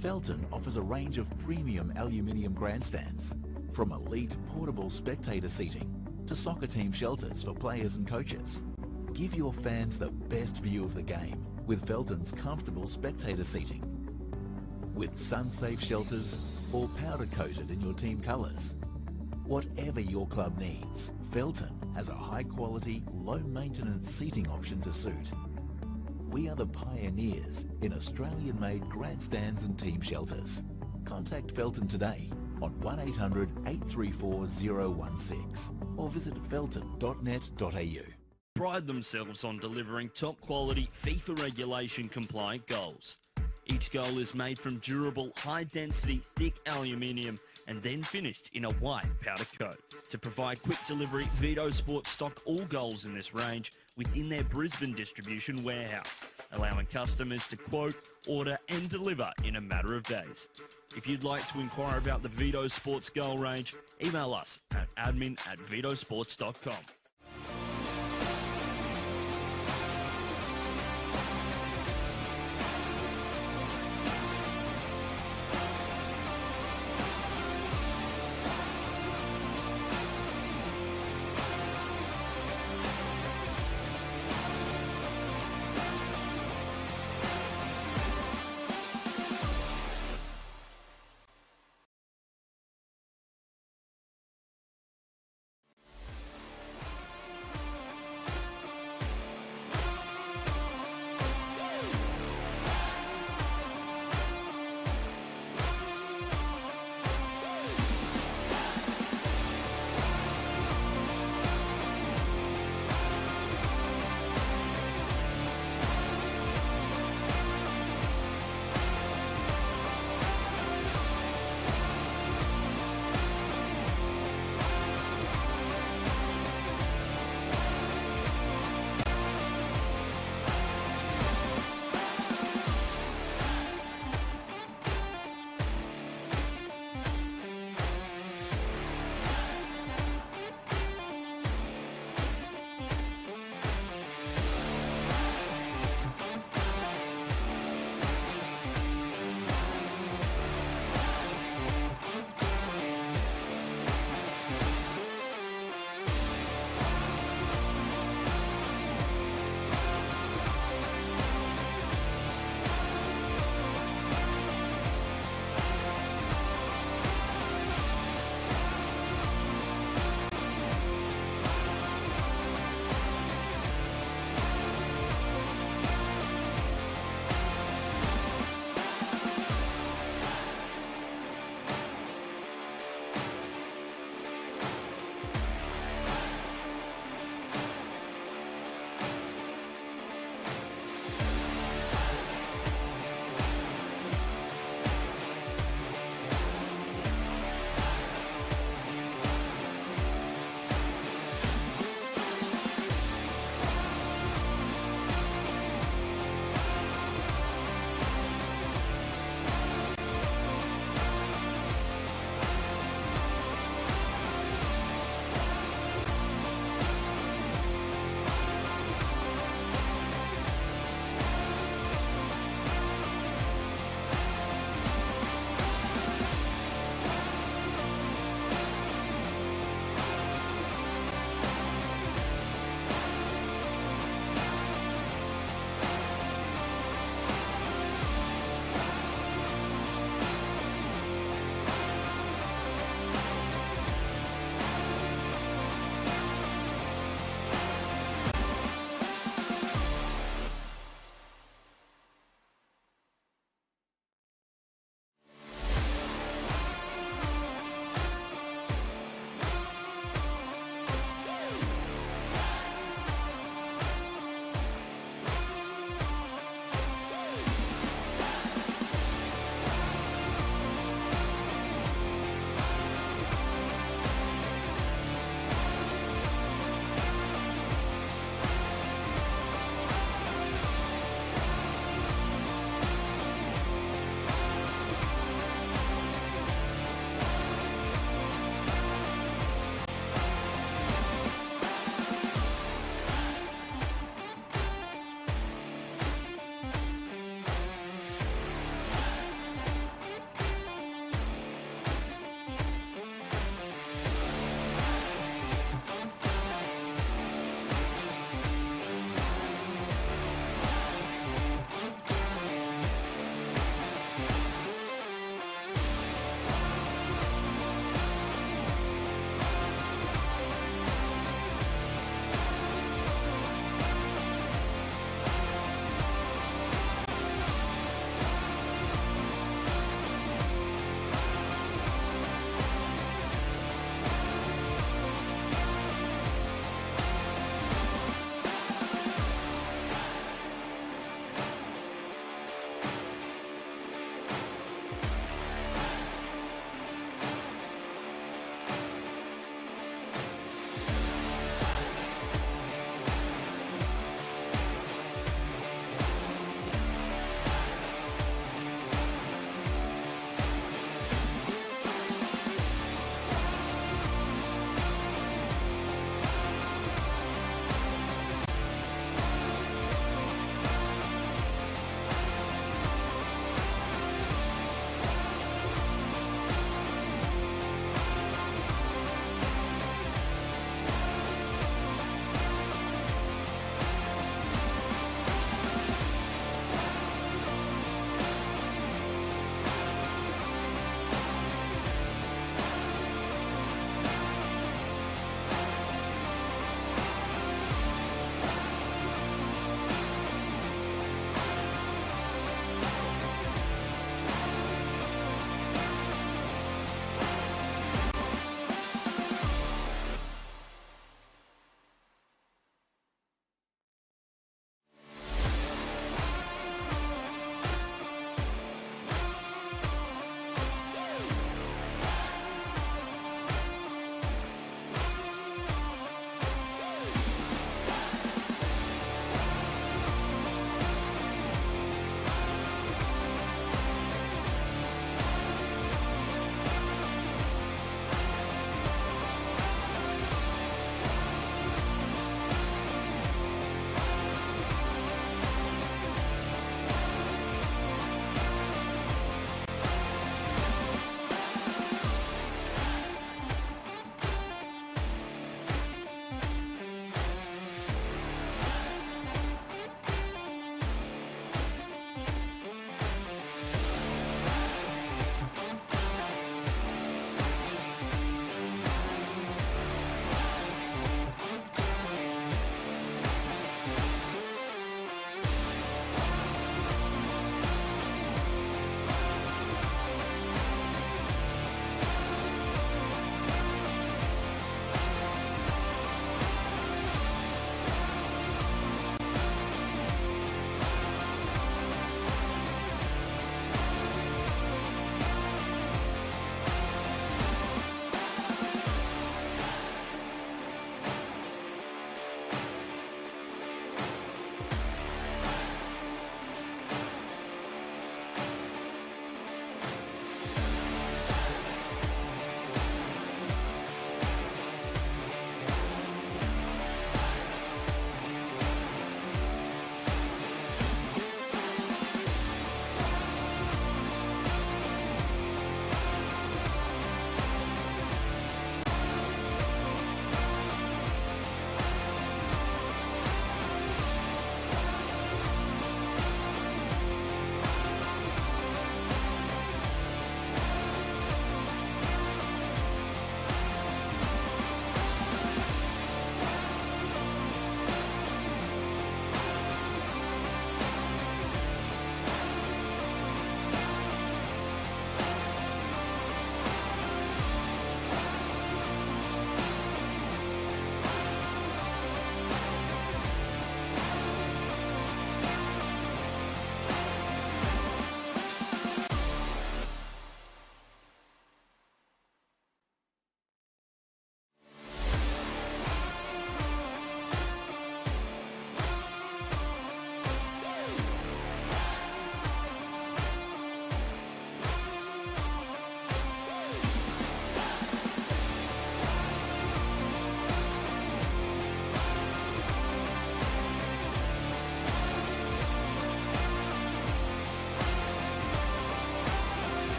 Felton offers a range of premium aluminium grandstands, from elite portable spectator seating to soccer team shelters for players and coaches. Give your fans the best view of the game with Felton's comfortable spectator seating. With sun-safe shelters or powder-coated in your team colours. Whatever your club needs, Felton has a high-quality, low-maintenance seating option to suit. We are the pioneers in Australian-made grandstands and team shelters. Contact Felton today on 1800 834 016 or visit felton.net.au. Pride themselves on delivering top-quality FIFA regulation compliant goals. Each goal is made from durable, high-density, thick aluminium and then finished in a white powder coat. To provide quick delivery, Vito Sports stock all goals in this range within their Brisbane distribution warehouse, allowing customers to quote, order and deliver in a matter of days. If you'd like to inquire about the Vito Sports goal range, email us at admin@vitosports.com.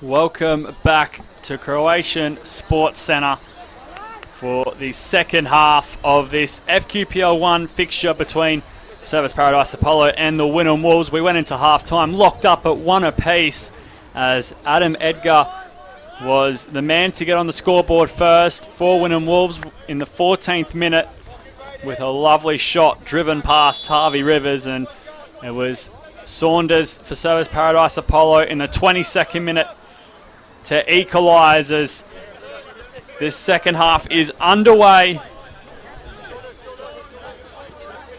Welcome back to Croatian Sports Centre for the second half of this FQPL 1 fixture between Service Paradise Apollo and the Wynnum Wolves. We went into half-time locked up at 1 apiece as Adam Edgar was the man to get on the scoreboard first for Wynnum Wolves in the 14th minute with a lovely shot driven past Harvey Rivers, and it was Saunders for Service Paradise Apollo in the 22nd minute to equalise as this second half is underway.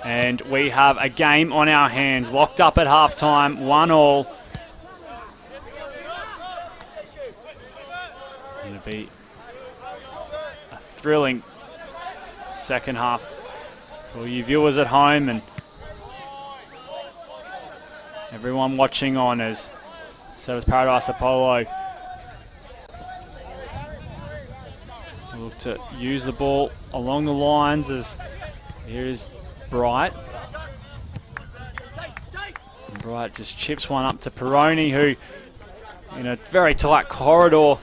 And we have a game on our hands, locked up at halftime, 1-1. It'll be a thrilling second half for you viewers at home and everyone watching on as Service Paradise Apollo look to use the ball along the lines as here is Bright. And Bright just chips one up to Peroni, who in a very tight corridor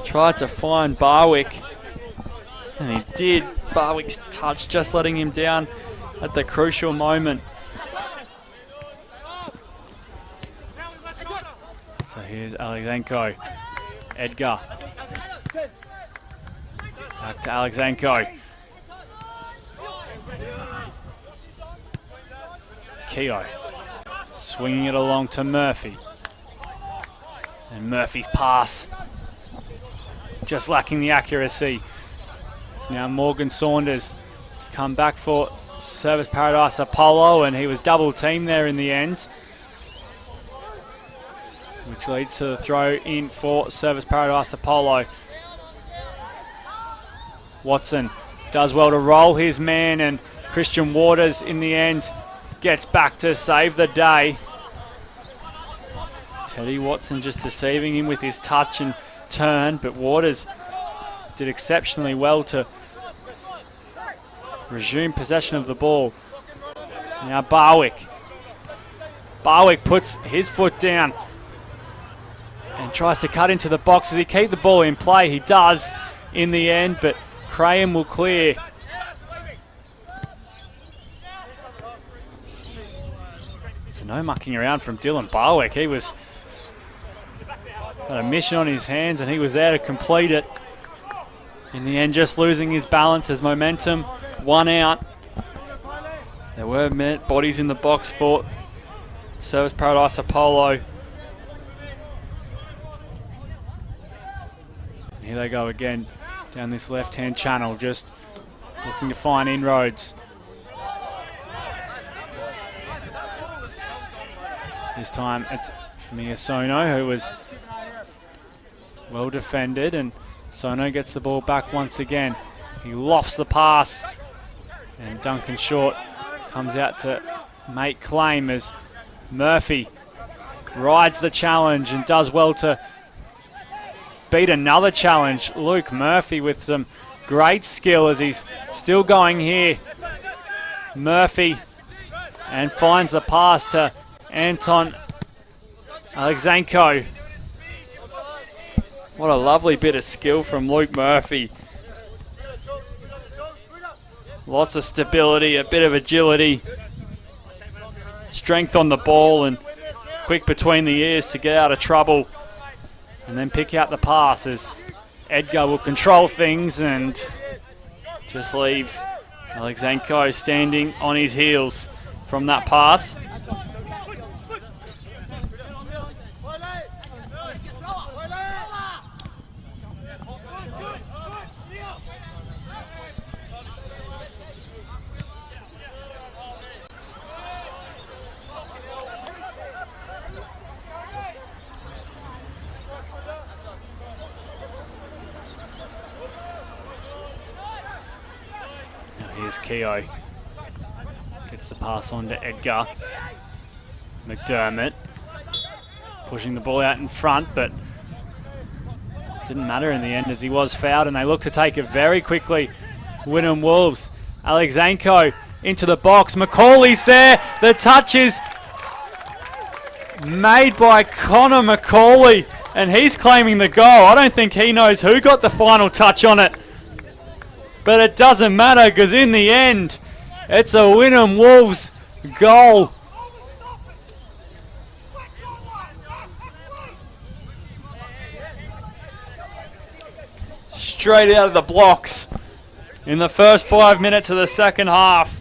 tried to find Barwick. And he did. Barwick's touch just letting him down at the crucial moment. So here's Alexenko. Edgar. Back to Alexenko. Keogh swinging it along to Murphy. And Murphy's pass just lacking the accuracy. It's now Morgan Saunders to come back for Service Paradise Apollo, and he was double teamed there in the end, which leads to the throw in for Service Paradise Apollo. Watson does well to roll his man, and Christian Waters in the end gets back to save the day. Teddy Watson just deceiving him with his touch and turn, but Waters did exceptionally well to resume possession of the ball. Now Barwick. Barwick puts his foot down and tries to cut into the box. Does he keep the ball in play? He does in the end, but Graham will clear. So no mucking around from Dylan Barwick. He was got a mission on his hands and he was there to complete it. In the end, just losing his balance as momentum, one out. There were bodies in the box for Service Paradise Apollo. And here they go again down this left-hand channel, just looking to find inroads. This time it's Mia Sono, who was well defended, and Sono gets the ball back once again. He lofts the pass, and Duncan Short comes out to make claim as Murphy rides the challenge and does well to beat another challenge. Luke Murphy with some great skill as he's still going here. Murphy, and finds the pass to Anton Alexenko. What a lovely bit of skill from Luke Murphy. Lots of stability, a bit of agility, strength on the ball, and quick between the ears to get out of trouble and then pick out the pass as Edgar will control things and just leaves Alexenko standing on his heels from that pass. Here's Keogh. Gets the pass on to Edgar. McDermott pushing the ball out in front, but didn't matter in the end as he was fouled, and they look to take it very quickly. Wynnum Wolves. Alexanko into the box. Macaulay's there. The touch is made by Connor Macaulay, and he's claiming the goal. I don't think he knows who got the final touch on it. But it doesn't matter, because in the end, it's a Wynnum Wolves goal. Straight out of the blocks in the first 5 minutes of the second half.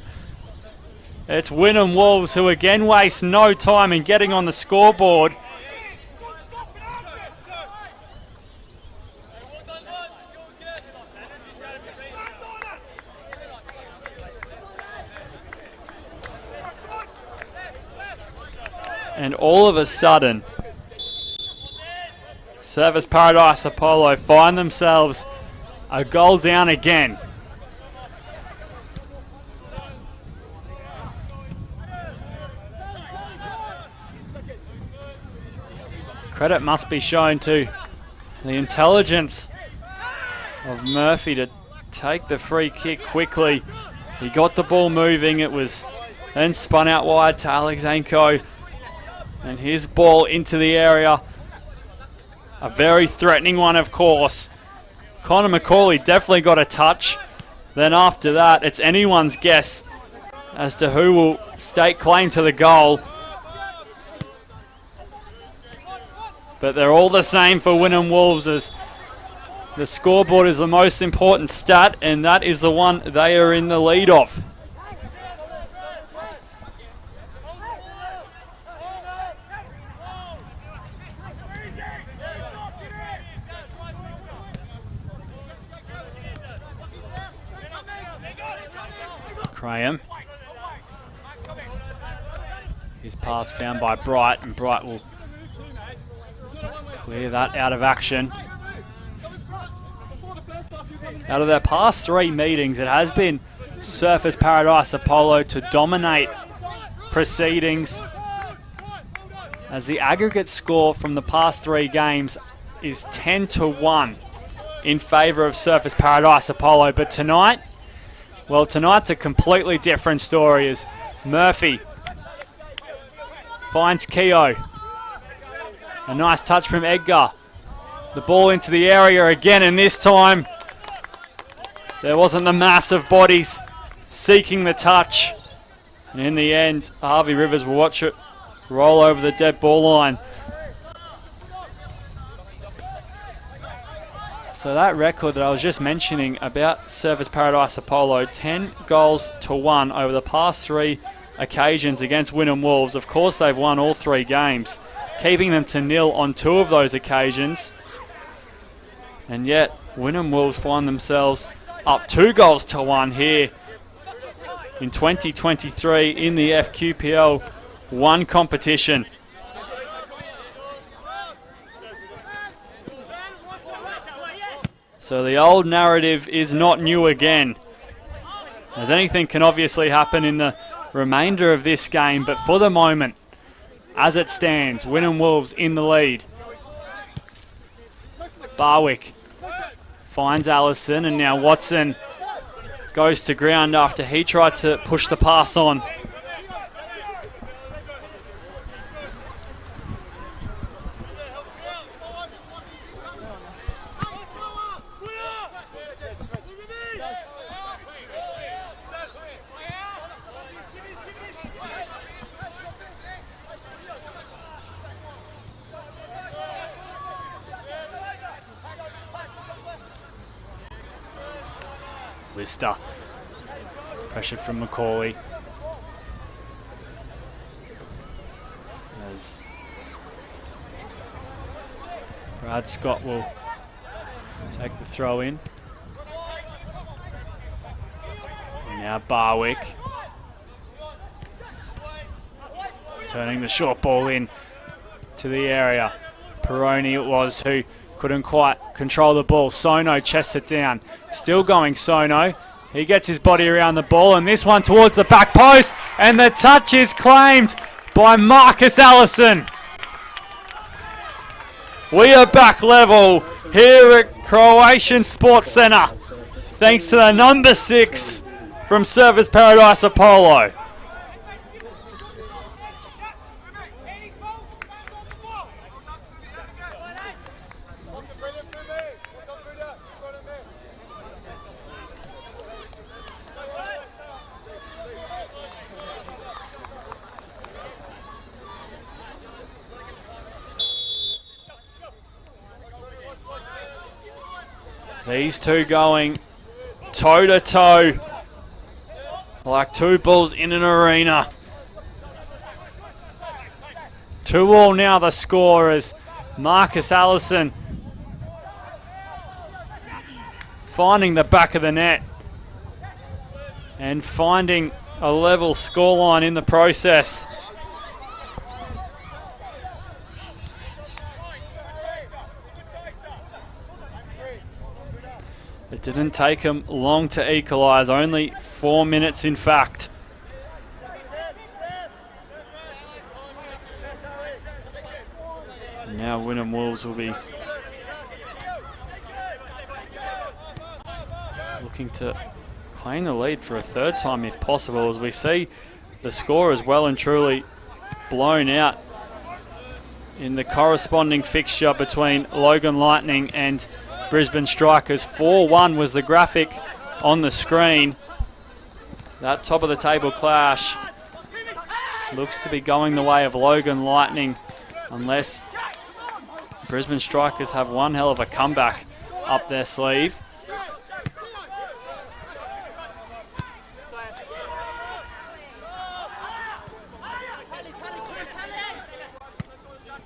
It's Wynnum Wolves who again waste no time in getting on the scoreboard. And all of a sudden, Surfers Paradise Apollo find themselves a goal down again. Credit must be shown to the intelligence of Murphy to take the free kick quickly. He got the ball moving. It was then spun out wide to Alexanko. And his ball into the area. A very threatening one, of course. Connor Macaulay definitely got a touch. Then after that, it's anyone's guess as to who will stake claim to the goal. But they're all the same for Wynnum Wolves, as the scoreboard is the most important stat, and that is the one they are in the lead of. Graham. His pass found by Bright, and Bright will clear that out of action. Out of their past 3 meetings, it has been Surfers Paradise Apollo to dominate proceedings, as the aggregate score from the past 3 games is 10-1 in favour of Surfers Paradise Apollo. But tonight, well, tonight's a completely different story, as Murphy finds Keogh. A nice touch from Edgar. The ball into the area again, and this time there wasn't the mass of bodies seeking the touch. And in the end, Harvey Rivers will watch it roll over the dead ball line. So that record that I was just mentioning about Surfers Paradise Apollo, 10-1 over the past 3 occasions against Wynnum Wolves. Of course, they've won all 3 games, keeping them to 0 on 2 of those occasions. And yet, Wynnum Wolves find themselves up 2-1 here in 2023 in the FQPL 1 competition. So the old narrative is not new again, as anything can obviously happen in the remainder of this game, but for the moment, as it stands, Wynnum Wolves in the lead. Barwick finds Allison, and now Watson goes to ground after he tried to push the pass on. Lister, pressured from Macaulay. As Brad Scott will take the throw in. And now Barwick turning the short ball in to the area. Peroni it was who couldn't quite control the ball. Sono chests it down. Still going Sono. He gets his body around the ball, and this one towards the back post, and the touch is claimed by Marcus Allison. We are back level here at Croatian Sports Centre, thanks to the number 6 from Surfers Paradise Apollo. These two going toe-to-toe like two bulls in an arena. 2-2 now the score as Marcus Allison finding the back of the net and finding a level scoreline in the process. It didn't take him long to equalise, only 4 minutes in fact. And now Wynnum Wolves will be looking to claim the lead for a third time if possible, as we see the score is well and truly blown out in the corresponding fixture between Logan Lightning and Brisbane Strikers. 4-1 was the graphic on the screen. That top of the table clash looks to be going the way of Logan Lightning, unless Brisbane Strikers have one hell of a comeback up their sleeve.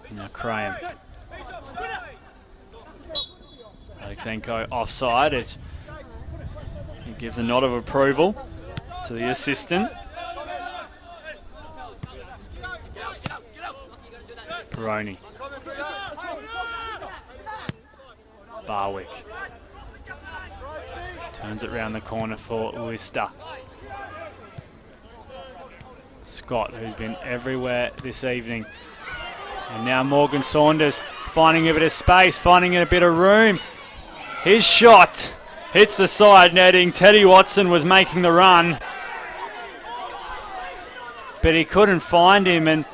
Now Graham. Alexenko offside. He gives a nod of approval to the assistant. Peroni. Barwick. Turns it round the corner for Lister. Scott, who's been everywhere this evening. And now Morgan Saunders finding a bit of space, finding a bit of room. His shot hits the side netting. Teddy Watson was making the run, but he couldn't find him. And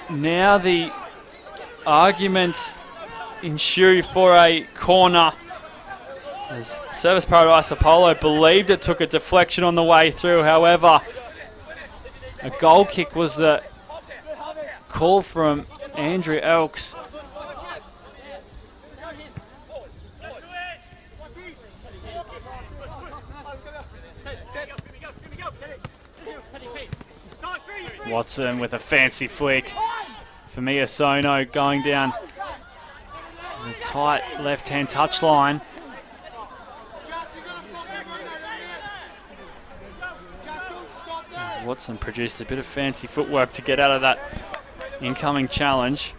now the arguments ensue for a corner, as Service Paradise Apollo believed it took a deflection on the way through. However, a goal kick was the call from Andrew Elks. Watson with a fancy flick. Famia Sono going down the tight left-hand touchline. Watson produced a bit of fancy footwork to get out of that incoming challenge.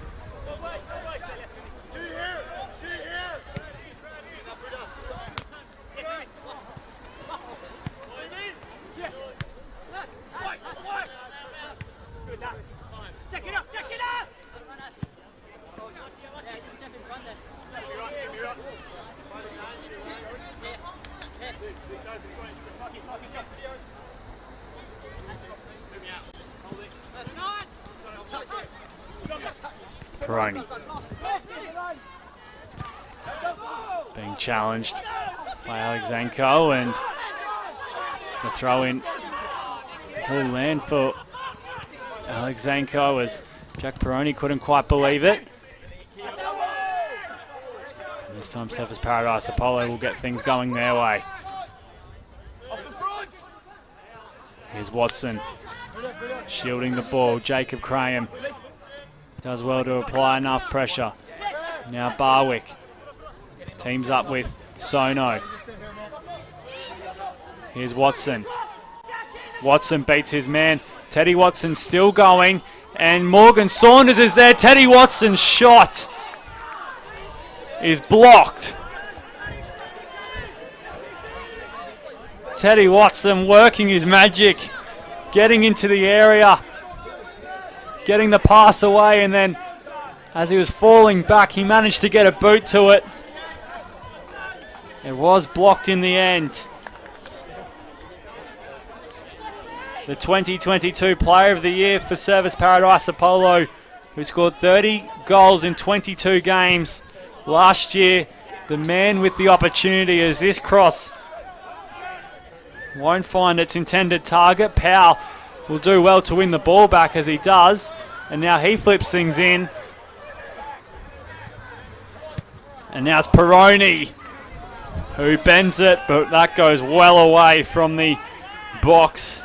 Peroni being challenged by Alexenko, and the throw in will land for Alexenko as Jack Peroni couldn't quite believe it. And this time Surfers Paradise Apollo will get things going their way. Here's Watson shielding the ball. Jacob Graham does well to apply enough pressure. Now Barwick teams up with Sono. Here's Watson. Watson beats his man. Teddy Watson still going, and Morgan Saunders is there. Teddy Watson's shot is blocked. Teddy Watson working his magic, getting into the area, getting the pass away, and then as he was falling back, he managed to get a boot to it. It was blocked in the end. the 2022 Player of the Year for Service Paradise Apollo, who scored 30 goals in 22 games last year. The man with the opportunity as this cross won't find its intended target. Powell will do well to win the ball back as he does. And now he flips things in. And now it's Peroni who bends it, but that goes well away from the box.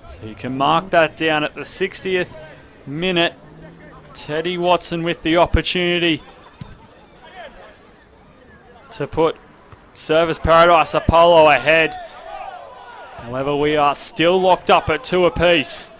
So you can mark that down at the 60th minute. Teddy Watson with the opportunity to put Service Paradise Apollo ahead. However, we are still locked up at 2 apiece.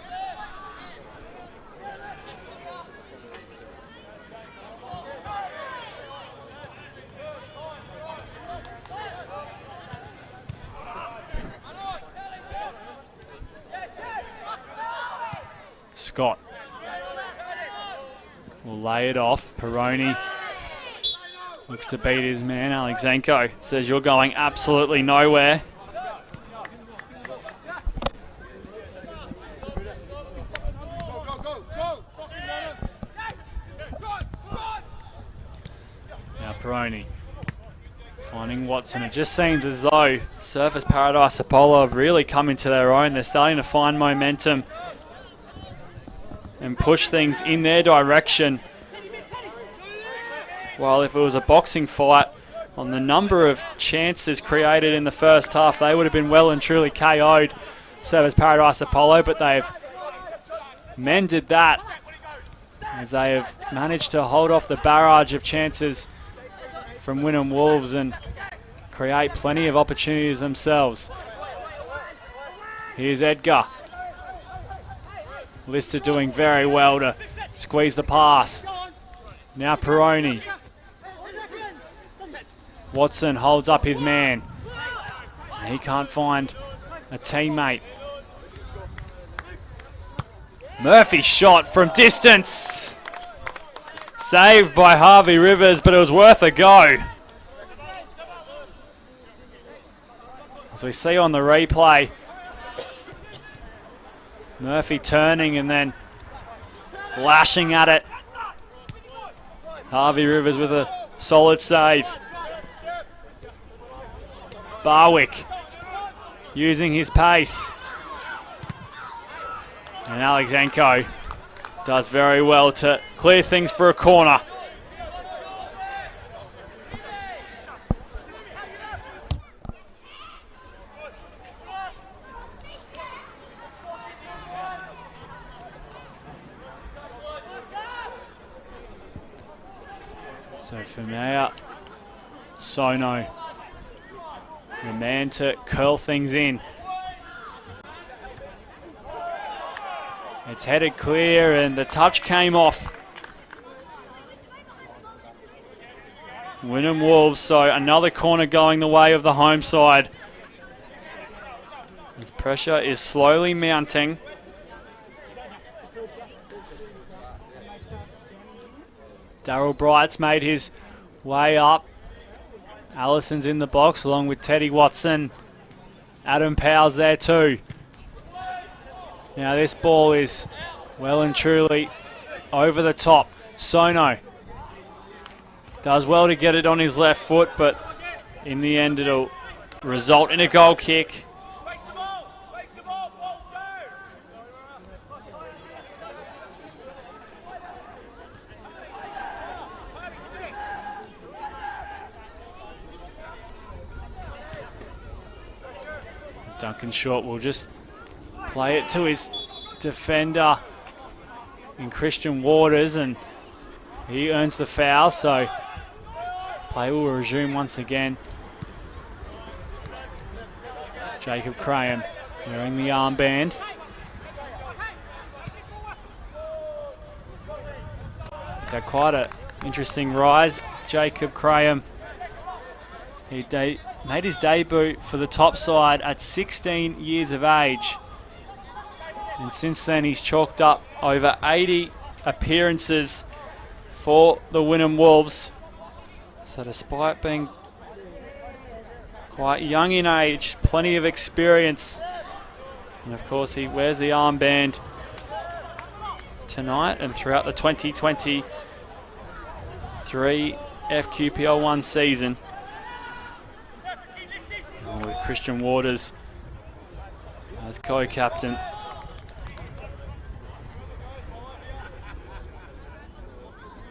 Scott will lay it off. Peroni looks to beat his man. Alexenko says, "You're going absolutely nowhere." Now Peroni finding Watson. It just seems as though Surface Paradise Apollo have really come into their own. They're starting to find momentum and push things in their direction. While if it was a boxing fight, on the number of chances created in the first half, they would have been well and truly KO'd Service Paradise Apollo, but they've mended that as they have managed to hold off the barrage of chances from Wynnum Wolves and create plenty of opportunities themselves. Here's Edgar. Lister doing very well to squeeze the pass. Now Peroni. Watson holds up his man. He can't find a teammate. Murphy shot from distance. Saved by Harvey Rivers, but it was worth a go. As we see on the replay, Murphy turning and then lashing at it. Harvey Rivers with a solid save. Barwick using his pace. And Alexenko does very well to clear things for a corner. So Femea, Sono, the man to curl things in. It's headed clear and the touch came off. Wynnum Wolves, so another corner going the way of the home side. As pressure is slowly mounting. Darryl Bright's made his way up. Allison's in the box along with Teddy Watson. Adam Powell's there too. Now this ball is well and truly over the top. Sono does well to get it on his left foot, but in the end it'll result in a goal kick. Duncan Short will just play it to his defender in Christian Waters, and he earns the foul, so play will resume once again. Jacob Graham wearing the armband. He's had quite an interesting rise. Jacob Graham, he made his debut for the top side at 16 years of age. And since then he's chalked up over 80 appearances for the Wynnum Wolves. So despite being quite young in age, plenty of experience. And of course he wears the armband tonight and throughout the 2023 FQPL 1 season. And with Christian Waters as co-captain.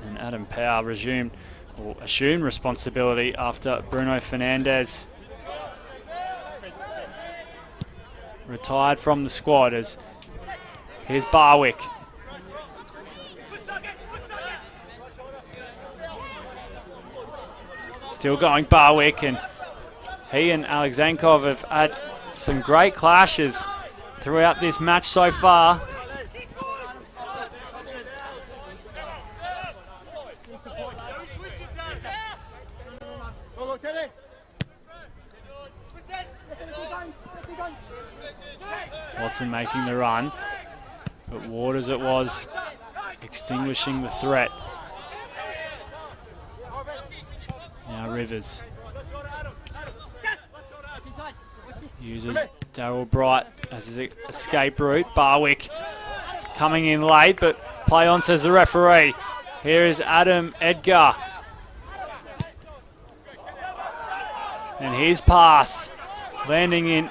And Adam Power assumed responsibility after Bruno Fernandez retired from the squad. As here's Barwick. Still going Barwick, and he and Alexankov have had some great clashes throughout this match so far. Watson making the run, but Waters it was extinguishing the threat. Now Rivers uses Darryl Bright as his escape route. Barwick coming in late, but play on, says the referee. Here is Adam Edgar. And his pass landing in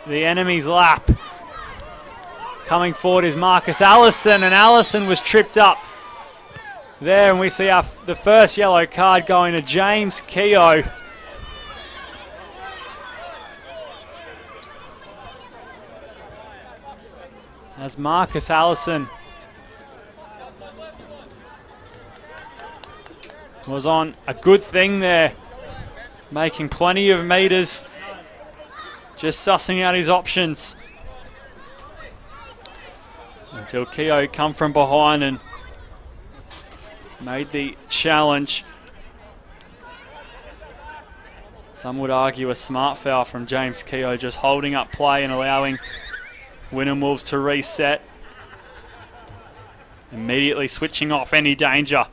the enemy's lap. Coming forward is Marcus Allison, and Allison was tripped up there, and we see the first yellow card going to James Keogh. As Marcus Allison was on a good thing there, making plenty of meters, just sussing out his options. Until Keogh come from behind and made the challenge. Some would argue a smart foul from James Keogh, just holding up play and allowing Wynnum Wolves to reset. Immediately switching off any danger.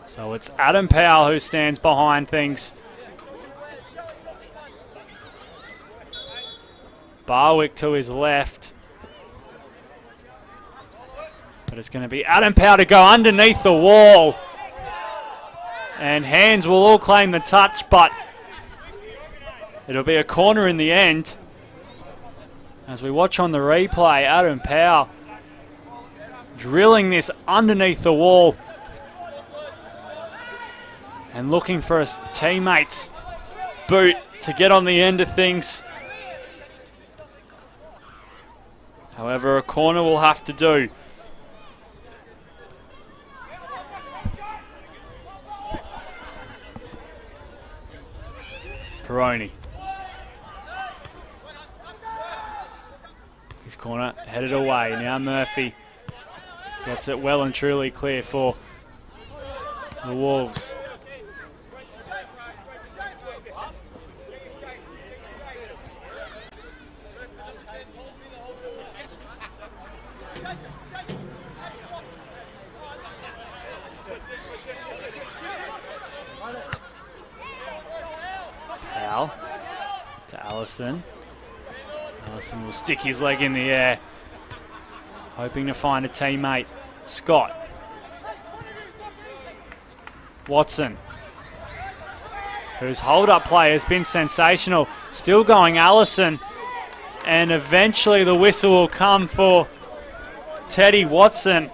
So it's Adam Powell who stands behind things. Barwick to his left. But it's going to be Adam Powell to go underneath the wall. And hands will all claim the touch, but it'll be a corner in the end. As we watch on the replay, Adam Powell drilling this underneath the wall and looking for his teammate's boot to get on the end of things. However, a corner will have to do. Peroni. His corner headed away. Now Murphy gets it well and truly clear for the Wolves. Powell to Allison. Allison will stick his leg in the air, hoping to find a teammate. Scott. Watson, whose hold-up play has been sensational. Still going Allison, and eventually the whistle will come for Teddy Watson.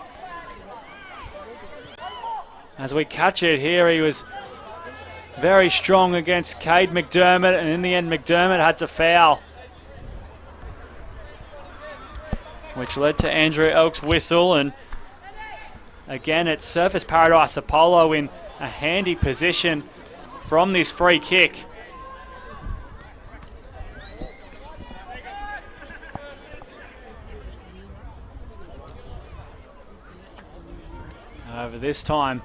As we catch it here, he was very strong against Cade McDermott, and in the end McDermott had to foul, which led to Andrew Elk's whistle. And again, it's Surfers Paradise Apollo in a handy position from this free kick. However, this time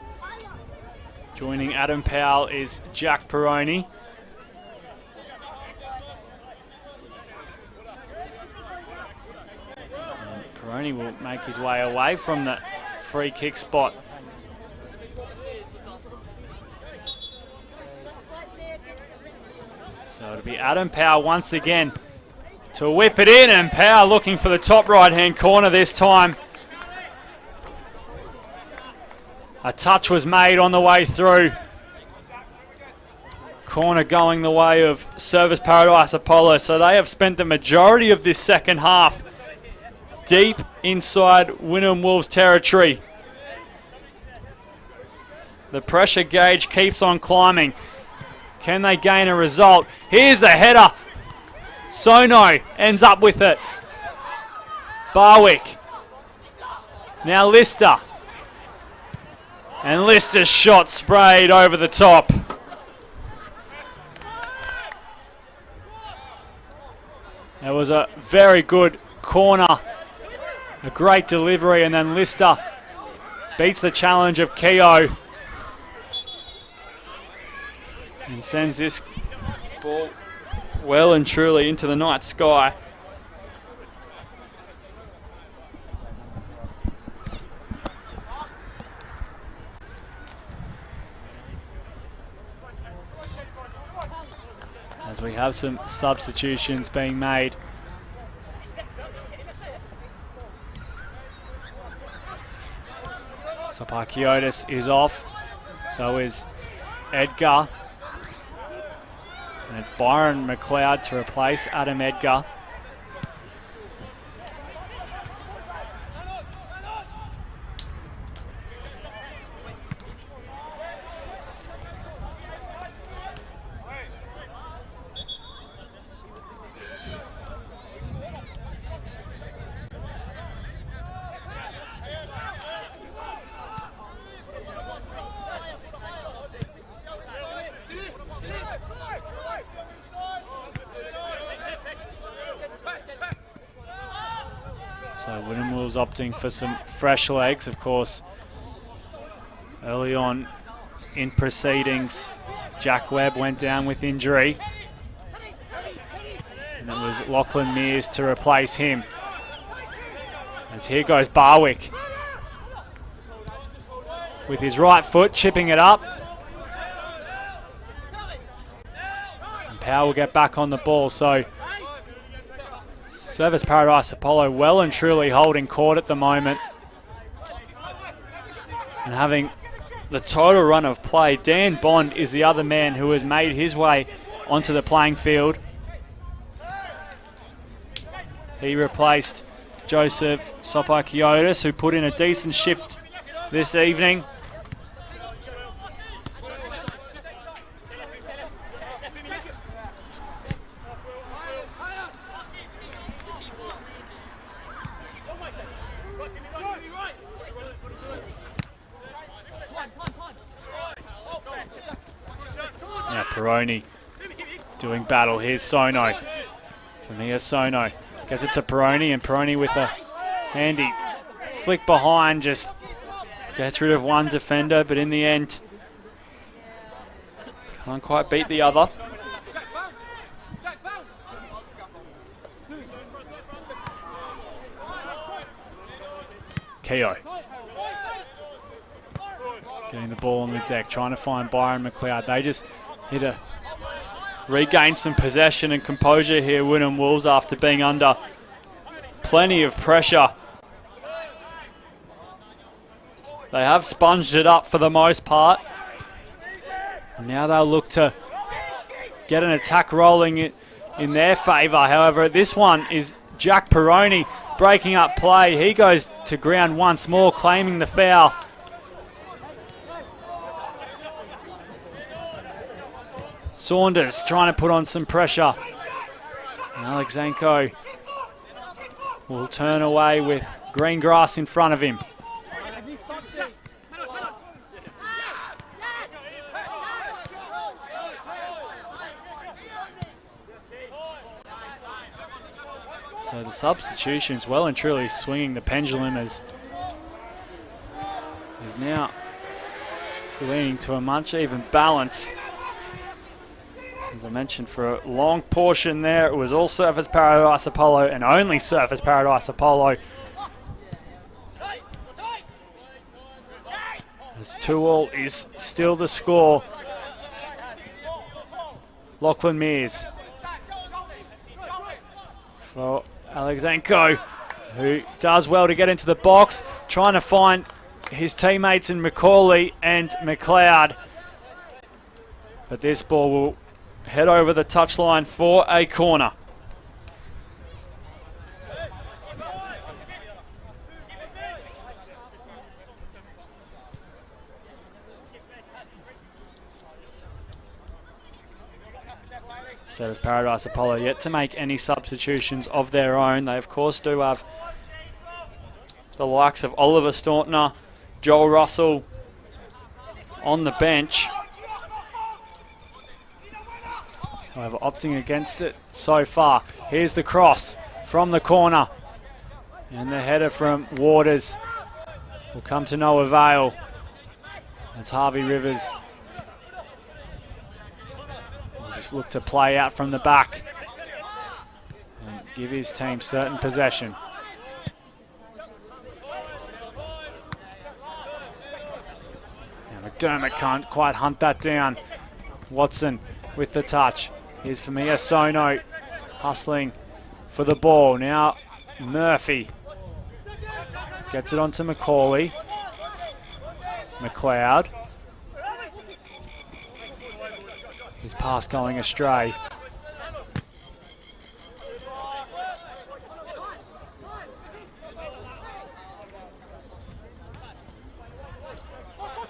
Joining Adam Powell is Jack Peroni. And Peroni will make his way away from the free kick spot. So it'll be Adam Powell once again to whip it in, and Powell looking for the top right-hand corner this time. A touch was made on the way through. Corner going the way of Service Paradise Apollo, so they have spent the majority of this second half deep inside Wynnum Wolves territory. The pressure gauge keeps on climbing. Can they gain a result? Here's the header. Sono ends up with it. Barwick. Now Lister. And Lister's shot sprayed over the top. It was a very good corner. A great delivery, and then Lister beats the challenge of Keogh. And sends this ball well and truly into the night sky. As we have some substitutions being made. Sopakiotis is off. So is Edgar. And it's Byron McLeod to replace Adam Edgar. So Wynnum Wolves opting for some fresh legs, of course. Early on in proceedings, Jack Webb went down with injury. And it was Lachlan Mears to replace him. As here goes Barwick. With his right foot, chipping it up. And Powell will get back on the ball, so Service Paradise Apollo well and truly holding court at the moment. And having the total run of play. Dan Bond is the other man who has made his way onto the playing field. He replaced Joseph Sopakiotis, who put in a decent shift this evening. Now Peroni doing battle. Here's Sono. Familia Sono gets it to Peroni, and Peroni with a handy flick behind just gets rid of one defender, but in the end can't quite beat the other. Keogh getting the ball on the deck, trying to find Byron McLeod. They just need to regain some possession and composure here, Wynnum Wolves, after being under plenty of pressure. They have sponged it up for the most part. And now they'll look to get an attack rolling in their favour. However, this one is Jack Peroni breaking up play. He goes to ground once more, claiming the foul. Saunders trying to put on some pressure. And Alexanko will turn away with green grass in front of him. So the substitutions well and truly swinging the pendulum as now leading to a much even balance. As I mentioned, for a long portion there, it was all Surfers Paradise Apollo and only Surfers Paradise Apollo. As 2-2 is still the score. Lachlan Mears for Alexanko, who does well to get into the box, trying to find his teammates in McCauley and McLeod. But this ball will head over the touchline for a corner. So does Paradise Apollo yet to make any substitutions of their own. They of course do have the likes of Oliver Staunton, Joel Russell on the bench. However, opting against it so far. Here's the cross from the corner. And the header from Waters will come to no avail as Harvey Rivers will just look to play out from the back and give his team certain possession. Now McDermott can't quite hunt that down. Watson with the touch. Here's Famia Sono hustling for the ball. Now Murphy gets it onto McCauley. McLeod. His pass going astray.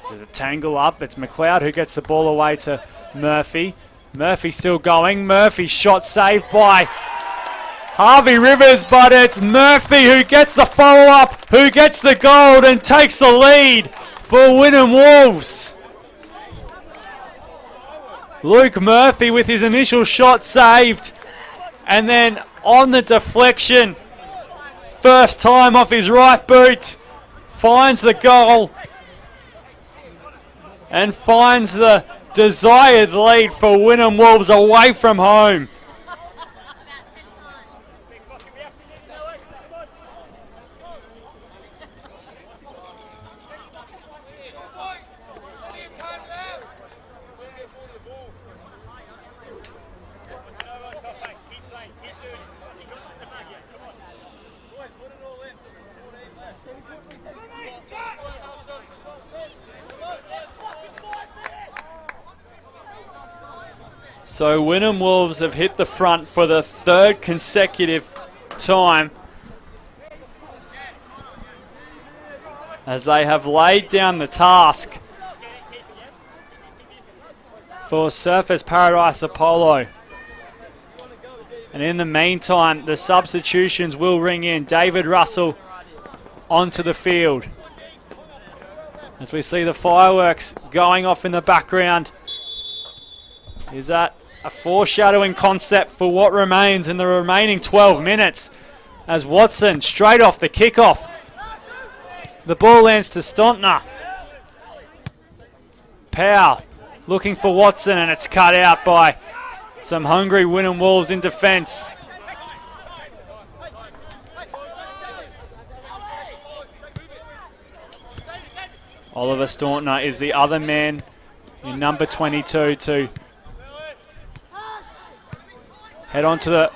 There's a tangle up. It's McLeod who gets the ball away to Murphy. Murphy still going. Murphy shot saved by Harvey Rivers, but it's Murphy who gets the follow-up, who gets the goal and takes the lead for Wynnum Wolves. Luke Murphy with his initial shot saved, and then on the deflection, first time off his right boot, finds the goal and finds the desired lead for Wynnum Wolves away from home. So Wynnum Wolves have hit the front for the third consecutive time as they have laid down the task for Surfers Paradise Apollo. And in the meantime, the substitutions will ring in. David Russell onto the field as we see the fireworks going off in the background. Is that a foreshadowing concept for what remains in the remaining 12 minutes as Watson straight off the kickoff. The ball lands to Staunton. Powell looking for Watson and it's cut out by some hungry Wynnum Wolves in defence. Oliver Staunton is the other man in number 22 to head on to the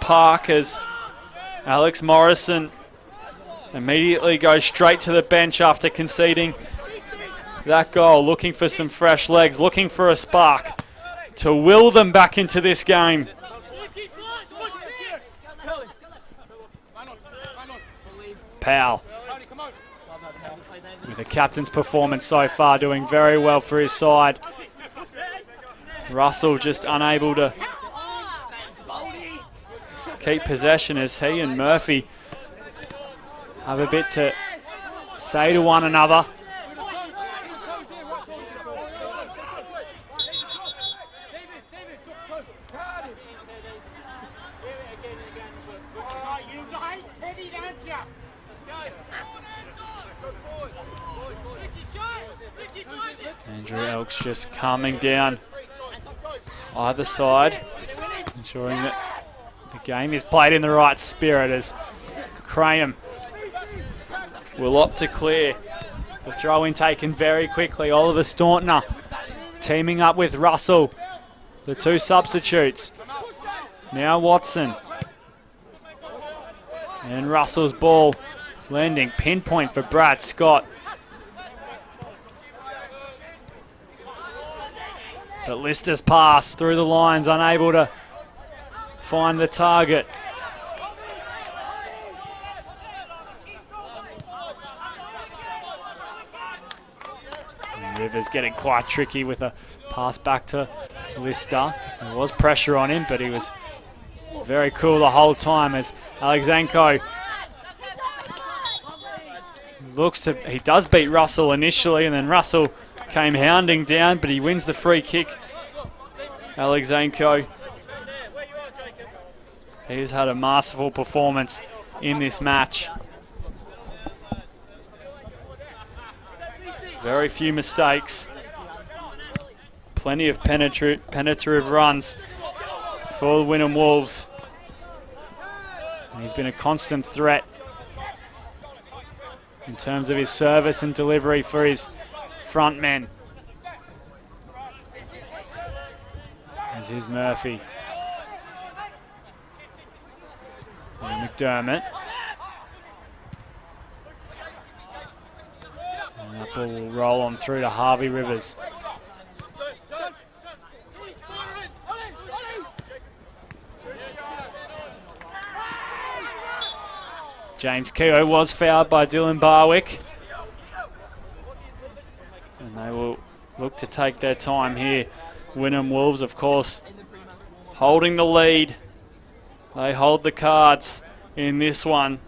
park as Alex Morrison immediately goes straight to the bench after conceding that goal, looking for some fresh legs, looking for a spark to will them back into this game. Powell, with the captain's performance so far, doing very well for his side. Russell just unable to keep possession as he and Murphy have a bit to say to one another. Andrew Elks just calming down either side, ensuring that the game is played in the right spirit as Graham will opt to clear. The throw-in taken very quickly. Oliver Staunton teaming up with Russell, the two substitutes. Now Watson. And Russell's ball landing. Pinpoint for Brad Scott. But Lister's pass through the lines, unable to find the target. And Rivers getting quite tricky with a pass back to Lister. There was pressure on him, but he was very cool the whole time as Alexanko he does beat Russell initially, and then Russell came hounding down, but he wins the free kick. Alexanko, he's had a masterful performance in this match. Very few mistakes. Plenty of penetrative runs for the Wynnum Wolves. And he's been a constant threat in terms of his service and delivery for his front men. As is Murphy. And McDermott. And that ball will roll on through to Harvey Rivers. James Keogh was fouled by Dylan Barwick. And they will look to take their time here. Wynnum Wolves, of course, holding the lead. They hold the cards in this one.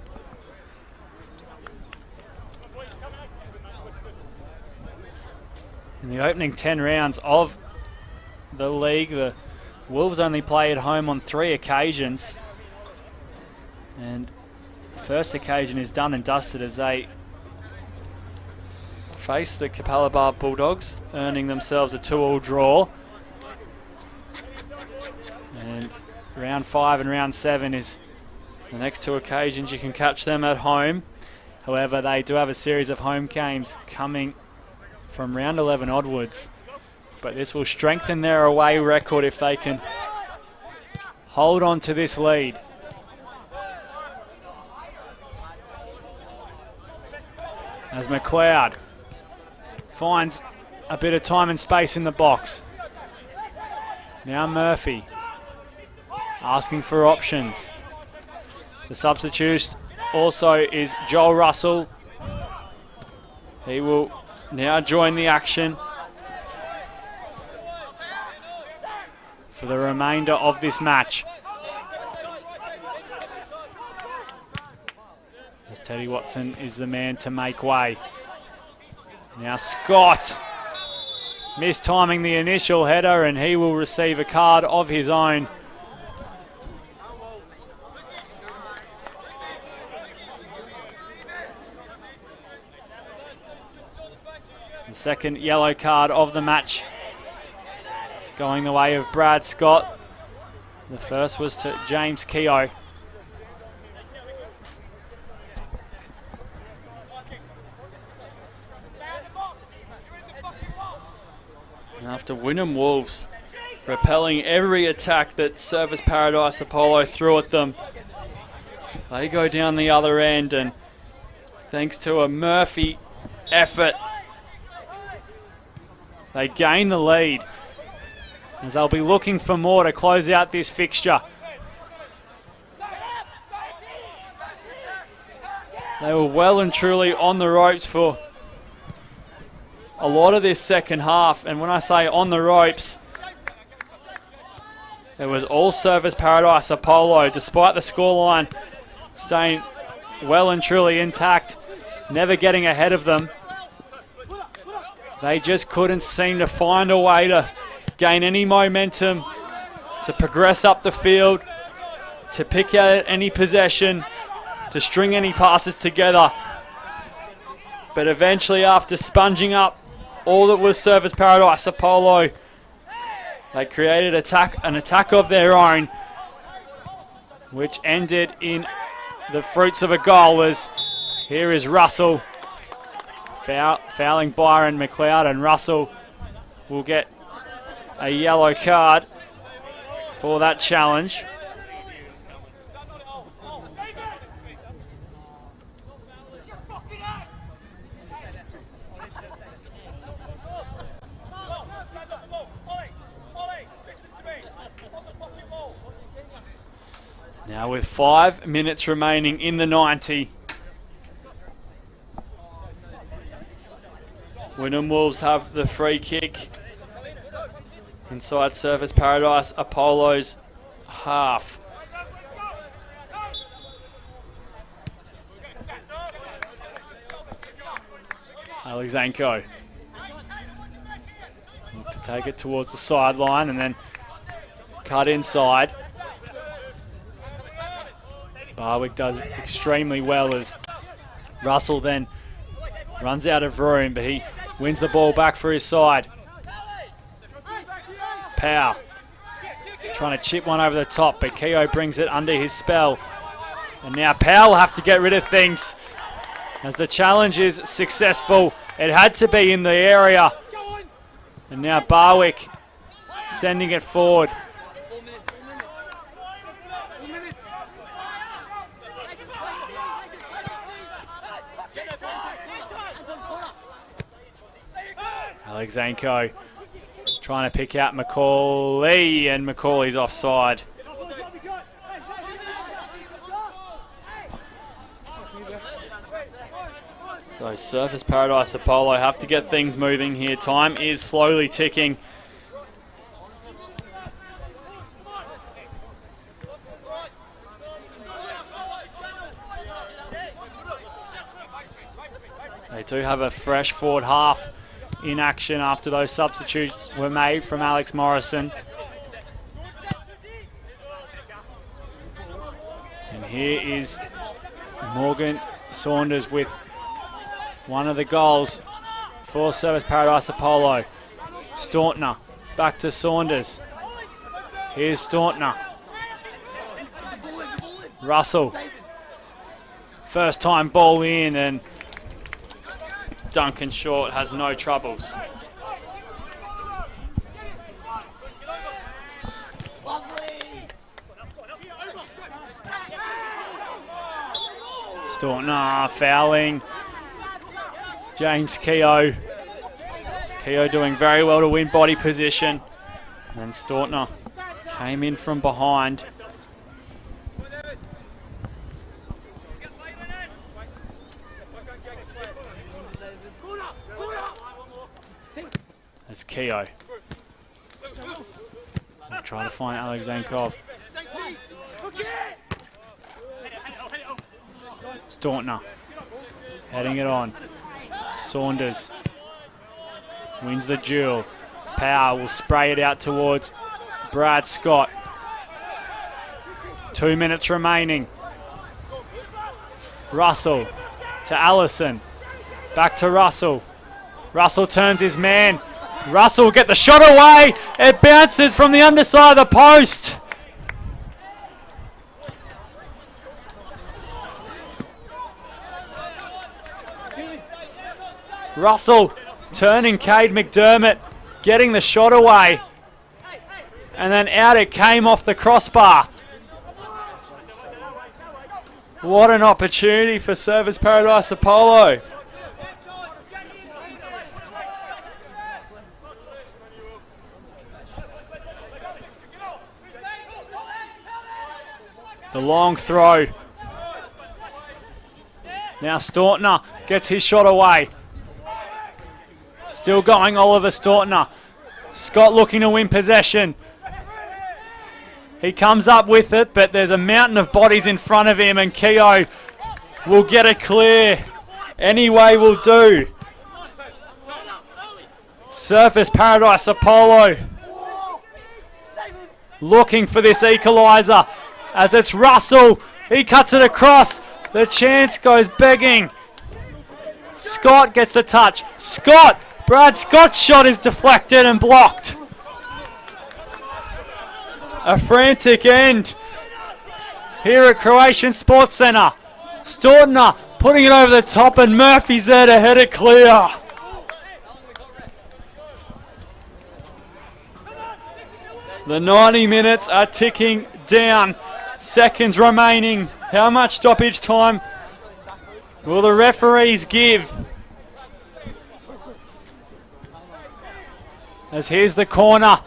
In the opening 10 rounds of the league, the Wolves only play at home on 3 occasions. And the first occasion is done and dusted as they face the Capalaba Bulldogs, earning themselves a 2-2 draw. And round 5 and round 7 is the next 2 occasions you can catch them at home. However, they do have a series of home games coming from round 11 onwards. But this will strengthen their away record if they can hold on to this lead. As McLeod finds a bit of time and space in the box. Now Murphy asking for options. The substitute also is Joel Russell. He will now join the action for the remainder of this match. As Teddy Watson is the man to make way. Now Scott mistiming the initial header, and he will receive a card of his own. The second yellow card of the match going the way of Brad Scott. The first was to James Keogh. And after Wynnum Wolves repelling every attack that Service Paradise Apollo threw at them, they go down the other end, and thanks to a Murphy effort, they gain the lead as they'll be looking for more to close out this fixture. They were well and truly on the ropes for a lot of this second half, and when I say on the ropes, it was all Service Paradise Apollo, despite the scoreline staying well and truly intact, never getting ahead of them. They just couldn't seem to find a way to gain any momentum, to progress up the field, to pick out any possession, to string any passes together. But eventually, after sponging up all that was Surfers Paradise Apollo. They created an attack of their own, which ended in the fruits of a goal. As here is Russell fouling Byron McLeod, and Russell will get a yellow card for that challenge. Now with 5 minutes remaining in the 90. Wynnum Wolves have the free kick inside Surfers Paradise Apollo's half. Alexanko look to take it towards the sideline and then cut inside. Barwick does extremely well as Russell then runs out of room, but he wins the ball back for his side. Power trying to chip one over the top, but Keogh brings it under his spell. And now Powell will have to get rid of things as the challenge is successful. It had to be in the area. And now Barwick sending it forward. Alexanko trying to pick out Macaulay, and Macaulay's offside. So Surfers Paradise Apollo have to get things moving here. Time is slowly ticking. They do have a fresh forward half in action after those substitutes were made from Alex Morrison. And here is Morgan Saunders with one of the goals for Surfers Paradise Apollo. Stauntner back to Saunders. Here's Stauntner. Russell. First time ball in, and Duncan Short has no troubles. Stauntner fouling James Keogh. Keogh doing very well to win body position. And Stauntner came in from behind. That's Keogh. Trying to find Alexankov. Stauntner heading it on. Saunders wins the duel. Power will spray it out towards Brad Scott. 2 minutes remaining. Russell to Allison. Back to Russell. Russell turns his man. Russell will get the shot away. It bounces from the underside of the post. Russell turning Cade McDermott, getting the shot away. And then out it came off the crossbar. What an opportunity for Surfers Paradise Apollo. The long throw. Now Stauntner gets his shot away. Still going Oliver Stauntner. Scott looking to win possession. He comes up with it, but there's a mountain of bodies in front of him, and Keogh will get it clear. Any way will do. Surfers Paradise Apollo looking for this equalizer as it's Russell. He cuts it across. The chance goes begging. Scott gets the touch. Scott Brad Scott's shot is deflected and blocked. A frantic end here at Croatian Sports Centre. Staunton putting it over the top and Murphy's there to head it clear. The 90 minutes are ticking down. Seconds remaining. How much stoppage time will the referees give? As here's the corner,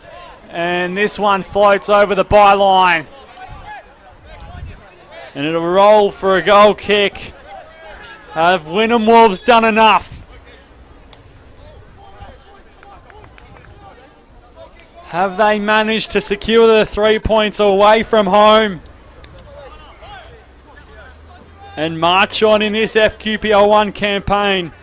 and this one floats over the byline. And it'll roll for a goal kick. Have Wynnum Wolves done enough? Have they managed to secure the 3 points away from home and march on in this FQPL 1 campaign?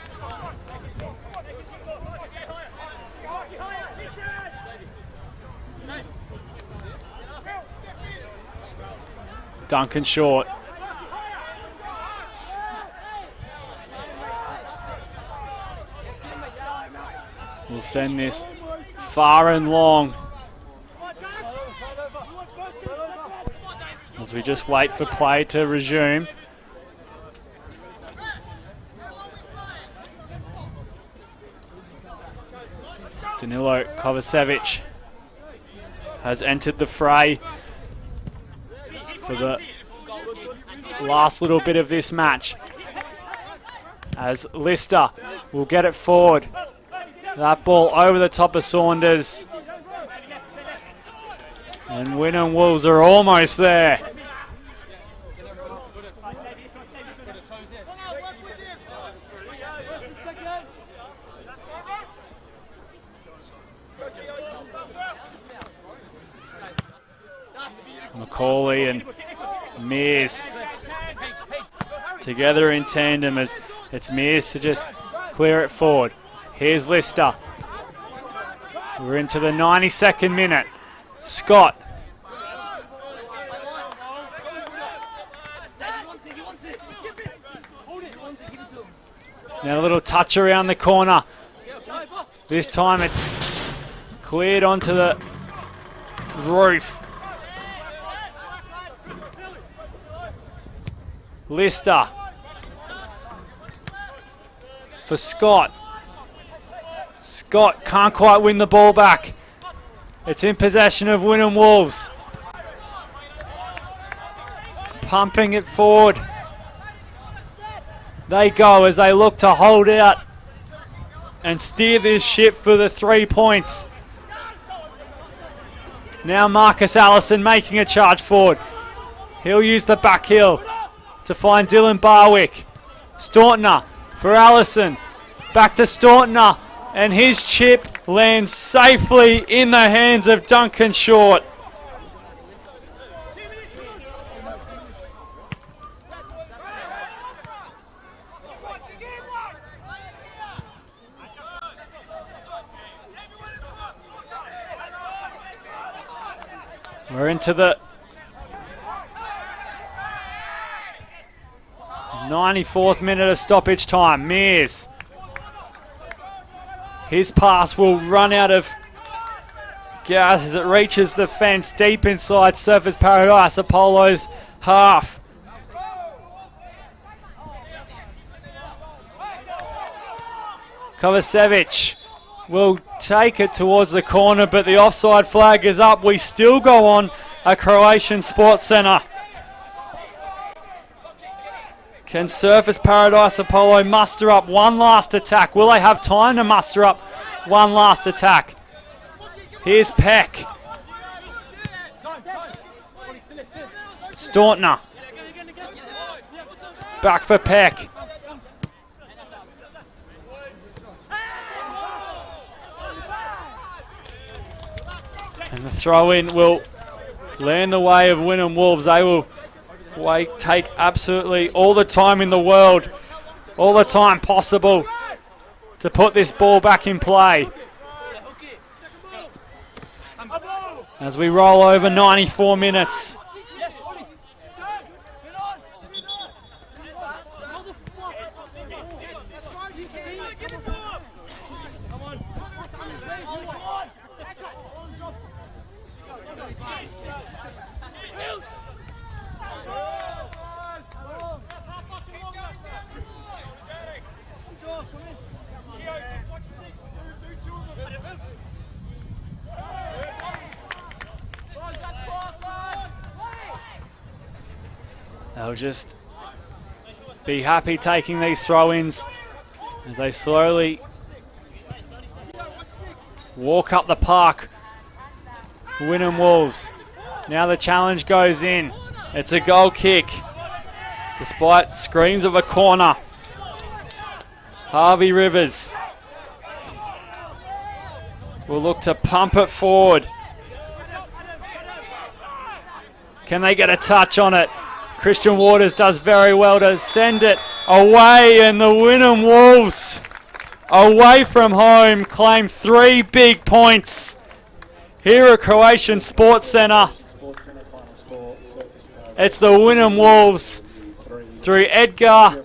Duncan Short. We'll send this far and long as we just wait for play to resume. Danilo Kovacevic has entered the fray for the last little bit of this match, as Lister will get it forward. That ball over the top of Saunders. And Wynnum Wolves are almost there. Macaulay and Mears together in tandem as it's Mears to just clear it forward. Here's Lister. We're into the 92nd minute. Scott. Now a little touch around the corner. This time it's cleared onto the roof. Lister for Scott. Scott can't quite win the ball back. It's in possession of Wynnum Wolves. Pumping it forward. They go as they look to hold out and steer this ship for the 3 points. Now Marcus Allison making a charge forward. He'll use the back heel to find Dylan Barwick. Staunton for Allison. Back to Staunton. And his chip lands safely in the hands of Duncan Short. We're into the 94th minute of stoppage time. Mears. His pass will run out of gas as it reaches the fence deep inside Surfers Paradise Apollo's half. Kovacevic will take it towards the corner, but the offside flag is up. We still go on at Croatian Sports Centre. Can Surfers Paradise Apollo muster up one last attack? Will they have time to muster up one last attack? Here's Peck. Staunton. Back for Peck. And the throw-in will land the way of Wynnum Wolves. They will take absolutely all the time in the world, all the time possible to put this ball back in play. As we roll over 94 minutes. They'll just be happy taking these throw-ins as they slowly walk up the park. Wynnum Wolves. Now the challenge goes in. It's a goal kick, despite screams of a corner. Harvey Rivers will look to pump it forward. Can they get a touch on it? Christian Waters does very well to send it away, and the Wynnum Wolves, away from home, claim 3 big points here at Croatian Sports Centre. It's the Wynnum Wolves through Edgar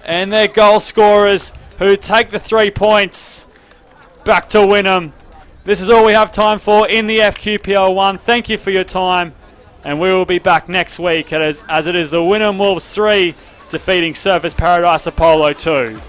and their goal scorers, who take the 3 points back to Wynnum. This is all we have time for in the FQPL 1. Thank you for your time, and we will be back next week as it is the Wynnum Wolves 3 defeating Surfers Paradise Apollo 2.